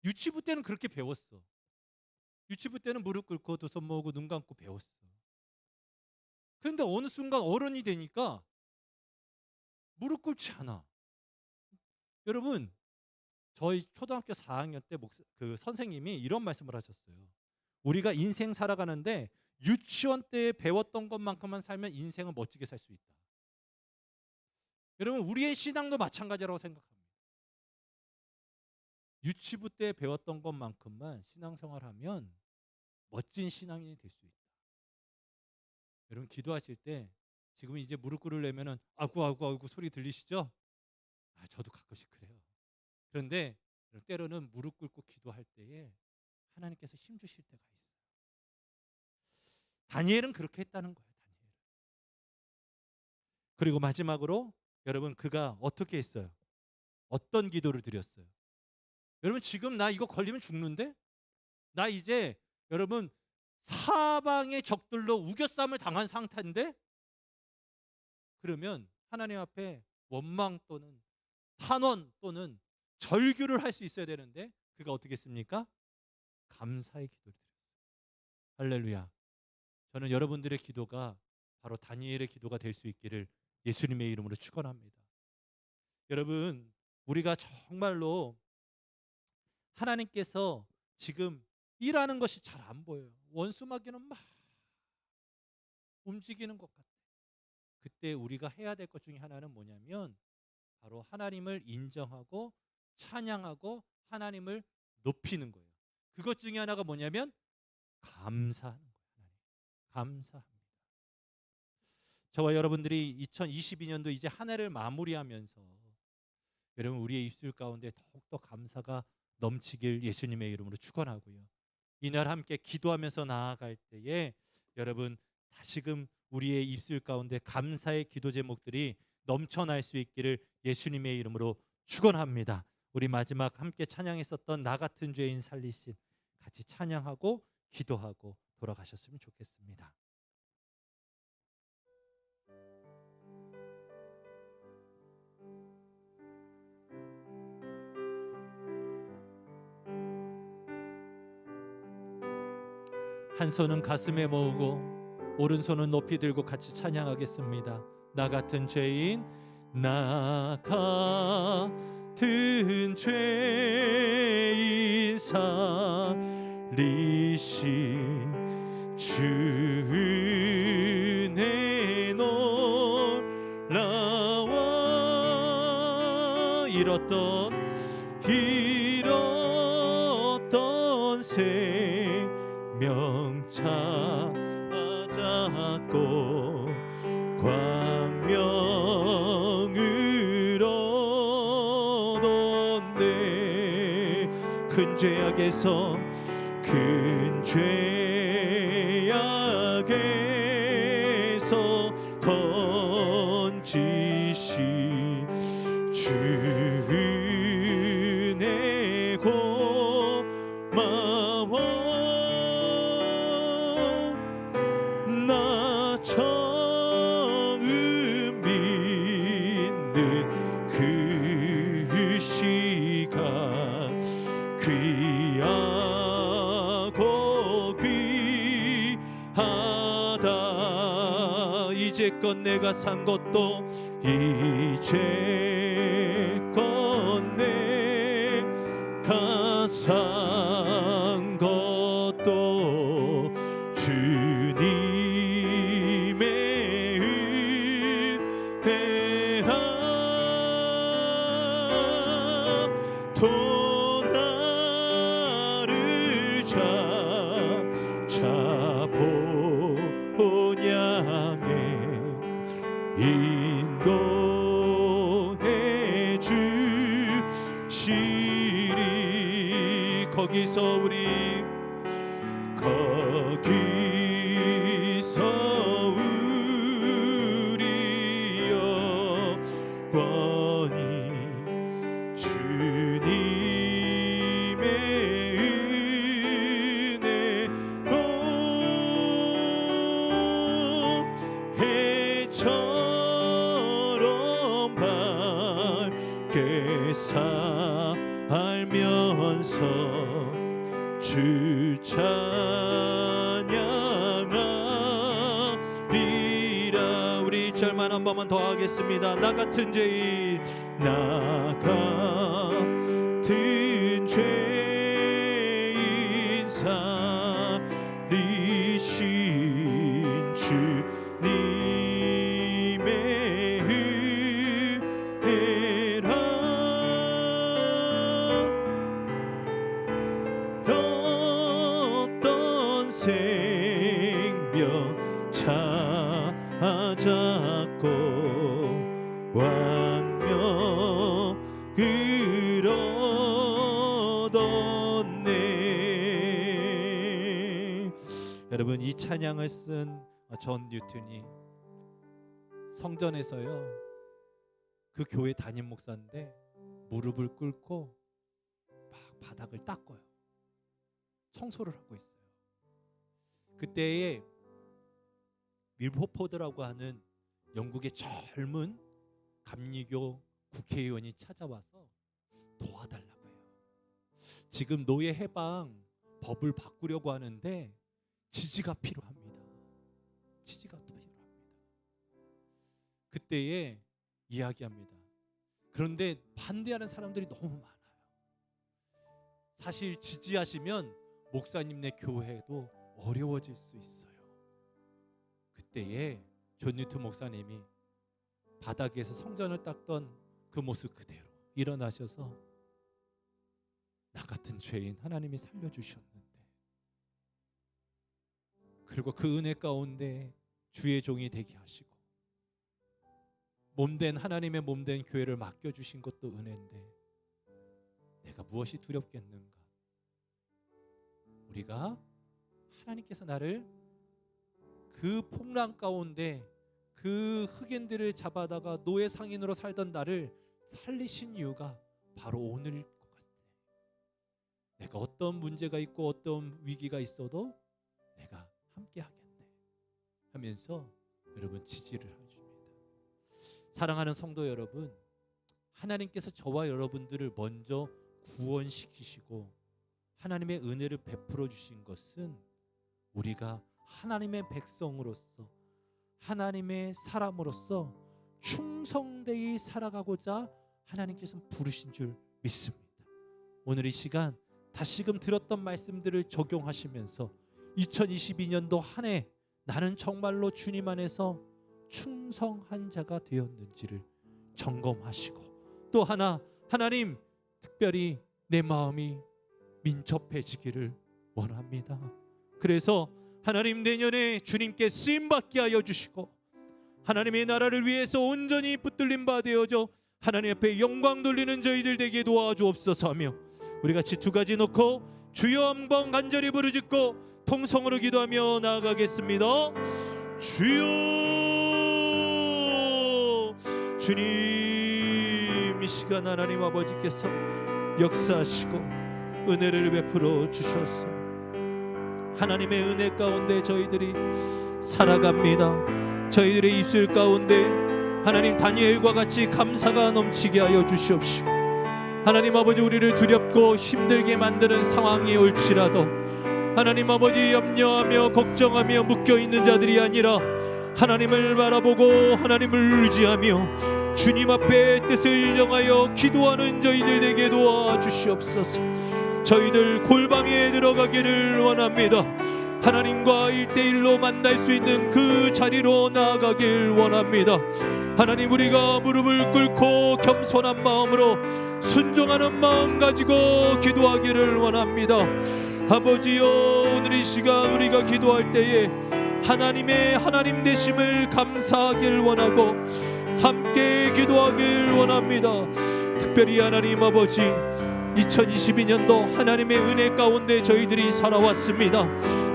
[SPEAKER 1] 유치부 때는 그렇게 배웠어. 유치부 때는 무릎 꿇고 두 손 모으고 눈 감고 배웠어. 그런데 어느 순간 어른이 되니까 무릎 꿇지 않아. 여러분, 저희 초등학교 4학년 때 그 선생님이 이런 말씀을 하셨어요. 우리가 인생 살아가는데 유치원 때 배웠던 것만큼만 살면 인생은 멋지게 살 수 있다. 여러분, 우리의 신앙도 마찬가지라고 생각합니다. 유치부 때 배웠던 것만큼만 신앙생활하면 멋진 신앙인이 될 수 있다. 여러분, 기도하실 때 지금 이제 무릎 꿇으려면은 아구 소리 들리시죠? 아, 저도 가끔씩 그래요. 그런데 때로는 무릎 꿇고 기도할 때에 하나님께서 힘 주실 때가 있어요. 다니엘은 그렇게 했다는 거예요. 다니엘은. 그리고 마지막으로 여러분, 그가 어떻게 했어요? 어떤 기도를 드렸어요? 여러분, 지금 나 이거 걸리면 죽는데? 나 이제 여러분 사방의 적들로 우겨쌈을 당한 상태인데? 그러면 하나님 앞에 원망 또는 탄원 또는 절규를 할 수 있어야 되는데 그가 어떻게 했습니까? 감사의 기도를 드렸어요. 할렐루야. 저는 여러분들의 기도가 바로 다니엘의 기도가 될 수 있기를 예수님의 이름으로 축원합니다. 여러분, 우리가 정말로 하나님께서 지금 일하는 것이 잘 안 보여요. 원수마귀는 막 움직이는 것 같아. 그때 우리가 해야 될 것 중에 하나는 뭐냐면 바로 하나님을 인정하고 찬양하고 하나님을 높이는 거예요. 그것 중에 하나가 뭐냐면 감사하는 거예요. 감사합니다. 저와 여러분들이 2022년도 이제 한 해를 마무리하면서 여러분, 우리의 입술 가운데 더욱더 감사가 넘치길 예수님의 이름으로 축원하고요. 이날 함께 기도하면서 나아갈 때에 여러분, 다시금 우리의 입술 가운데 감사의 기도 제목들이 넘쳐날 수 있기를 예수님의 이름으로 축원합니다. 우리 마지막 함께 찬양했었던 나 같은 죄인 살리신 같이 찬양하고 기도하고 돌아가셨으면 좋겠습니다. 한 손은 가슴에 모으고 오른손은 높이 들고 같이 찬양하겠습니다. 나 같은 죄인, 나 같은 죄인 살리신 주 은혜 놀라워. 잃었던 생명 찾았고 광명으로 큰 죄악에서 큰 죄악에서 건지신 주 은혜 고마워. 나 처음 믿는 그 시간 귀하고 귀하다. 이제껏 내가 산 것도 이제껏 내가 산 것도 주님의 은혜라. 또 나를 자본 양에 인도해 주시리. 거기서 우리 영원히 주님의 은혜로 해처럼 밝게 살면서 주 찬양하리라. 우리 1절만 한 번만 더 하겠습니다. 나 같은 죄인, 나 같은 죄인 살리신 주님의 은혜라. 어떤 생명 찾았고 왕명을 얻었네. 여러분, 이 찬양을 쓴 존 뉴튼이 성전에서요, 그 교회 담임 목사인데 무릎을 꿇고 막 바닥을 닦아요. 청소를 하고 있어요. 그때에 밀포포드라고 하는 영국의 젊은 감리교 국회의원이 찾아와서 도와달라고 해요. 지금 노예 해방 법을 바꾸려고 하는데 지지가 필요합니다. 지지가 필요합니다. 그때에 이야기합니다. 그런데 반대하는 사람들이 너무 많아요. 사실 지지하시면 목사님네 교회도 어려워질 수 있어요. 그때에 존 뉴튼 목사님이 바닥에서 성전을 닦던 그 모습 그대로 일어나셔서 나 같은 죄인 하나님이 살려주셨는데, 그리고 그 은혜 가운데 주의 종이 되게 하시고 몸된 하나님의 몸된 교회를 맡겨주신 것도 은혜인데 내가 무엇이 두렵겠는가. 우리가 하나님께서 나를 그 풍랑 가운데 그 흑인들을 잡아다가 노예 상인으로 살던 나를 살리신 이유가 바로 오늘일 것 같아. 내가 어떤 문제가 있고 어떤 위기가 있어도 내가 함께 하겠네 하면서 여러분 지지를 해줍니다. 사랑하는 성도 여러분, 하나님께서 저와 여러분들을 먼저 구원시키시고 하나님의 은혜를 베풀어 주신 것은 우리가 하나님의 백성으로서 하나님의 사람으로서 충성되이 살아가고자 하나님께서 부르신 줄 믿습니다. 오늘 이 시간 다시금 들었던 말씀들을 적용하시면서 2022년도 한 해 나는 정말로 주님 안에서 충성한 자가 되었는지를 점검하시고, 또 하나 하나님 특별히 내 마음이 민첩해지기를 원합니다. 그래서 하나님 내년에 주님께 쓰임받게 하여 주시고 하나님의 나라를 위해서 온전히 붙들린 바 되어져 하나님 앞에 영광 돌리는 저희들 되게 도와주옵소서 하며 우리 같이 두 가지 놓고 주여 한번 간절히 부르짖고 통성으로 기도하며 나아가겠습니다. 주여, 주님, 이 시간 하나님 아버지께서 역사하시고 은혜를 베풀어 주셔서 하나님의 은혜 가운데 저희들이 살아갑니다. 저희들의 입술 가운데 하나님 다니엘과 같이 감사가 넘치게 하여 주시옵시고, 하나님 아버지 우리를 두렵고 힘들게 만드는 상황이 올지라도 하나님 아버지 염려하며 걱정하며 묶여있는 자들이 아니라 하나님을 바라보고 하나님을 의지하며 주님 앞에 뜻을 정하여 기도하는 저희들 되게 도와주시옵소서. 저희들 골방에 들어가기를 원합니다. 하나님과 1대1로 만날 수 있는 그 자리로 나아가길 원합니다. 하나님, 우리가 무릎을 꿇고 겸손한 마음으로 순종하는 마음 가지고 기도하기를 원합니다. 아버지여, 오늘 이 시간 우리가 기도할 때에 하나님의 하나님 되심을 감사하길 원하고 함께 기도하길 원합니다. 특별히 하나님 아버지, 2022년도 하나님의 은혜 가운데 저희들이 살아왔습니다.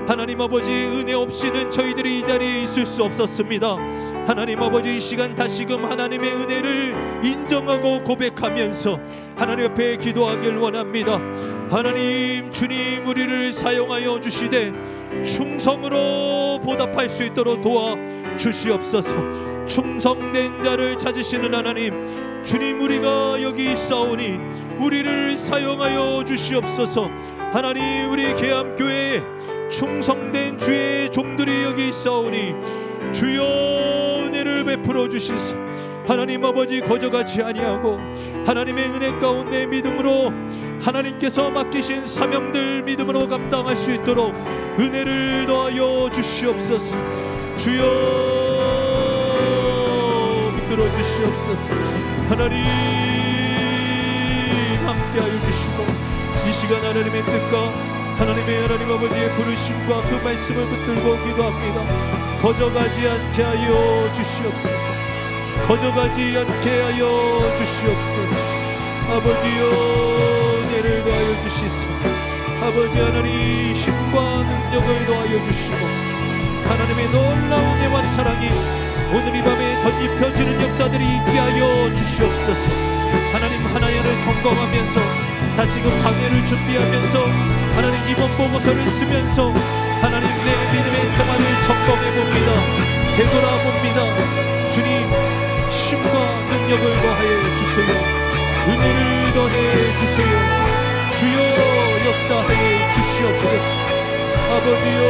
[SPEAKER 1] 하나님 아버지, 은혜 없이는 저희들이 이 자리에 있을 수 없었습니다. 하나님 아버지, 이 시간 다시금 하나님의 은혜를 인정하고 고백하면서 하나님 앞에 기도하길 원합니다. 하나님, 주님 우리를 사용하여 주시되 충성으로 보답할 수 있도록 도와주시옵소서. 충성된 자를 찾으시는 하나님, 주님 우리가 여기 있사오니 우리를 사용하여 주시옵소서. 하나님, 우리 계암교회에 충성된 주의 종들이 여기 있사오니 주여 은혜를 베풀어 주시소. 하나님 아버지, 거저가지 아니하고 하나님의 은혜 가운데 믿음으로 하나님께서 맡기신 사명들 믿음으로 감당할 수 있도록 은혜를 더하여 주시옵소서. 주여 이끌어 주시옵소서. 하나님 함께하여 주시고 이 시간 하나님의 뜻과 하나님 아버지의 부르심과 그 말씀을 붙들고 기도합니다. 거저가지 않게 하여 주시옵소서. 거저가지 않게 하여 주시옵소서. 아버지여, 은혜를 더하여 주시소. 아버지 하나님, 힘과 능력을 더하여 주시고 하나님의 놀라운 은혜와 사랑이 오늘 이 밤에 덧입혀지는 역사들이 있게 하여 주시옵소서. 하나님, 하나님을 점검하면서 다시금 강해를 준비하면서 하나님 이번 보고서를 쓰면서 하나님 내 믿음의 생활을 점검해봅니다. 되돌아봅니다. 주님, 힘과 능력을 더하여 주세요. 은혜를 더해 주세요. 주여 역사하여 주시옵소서. 아버지여,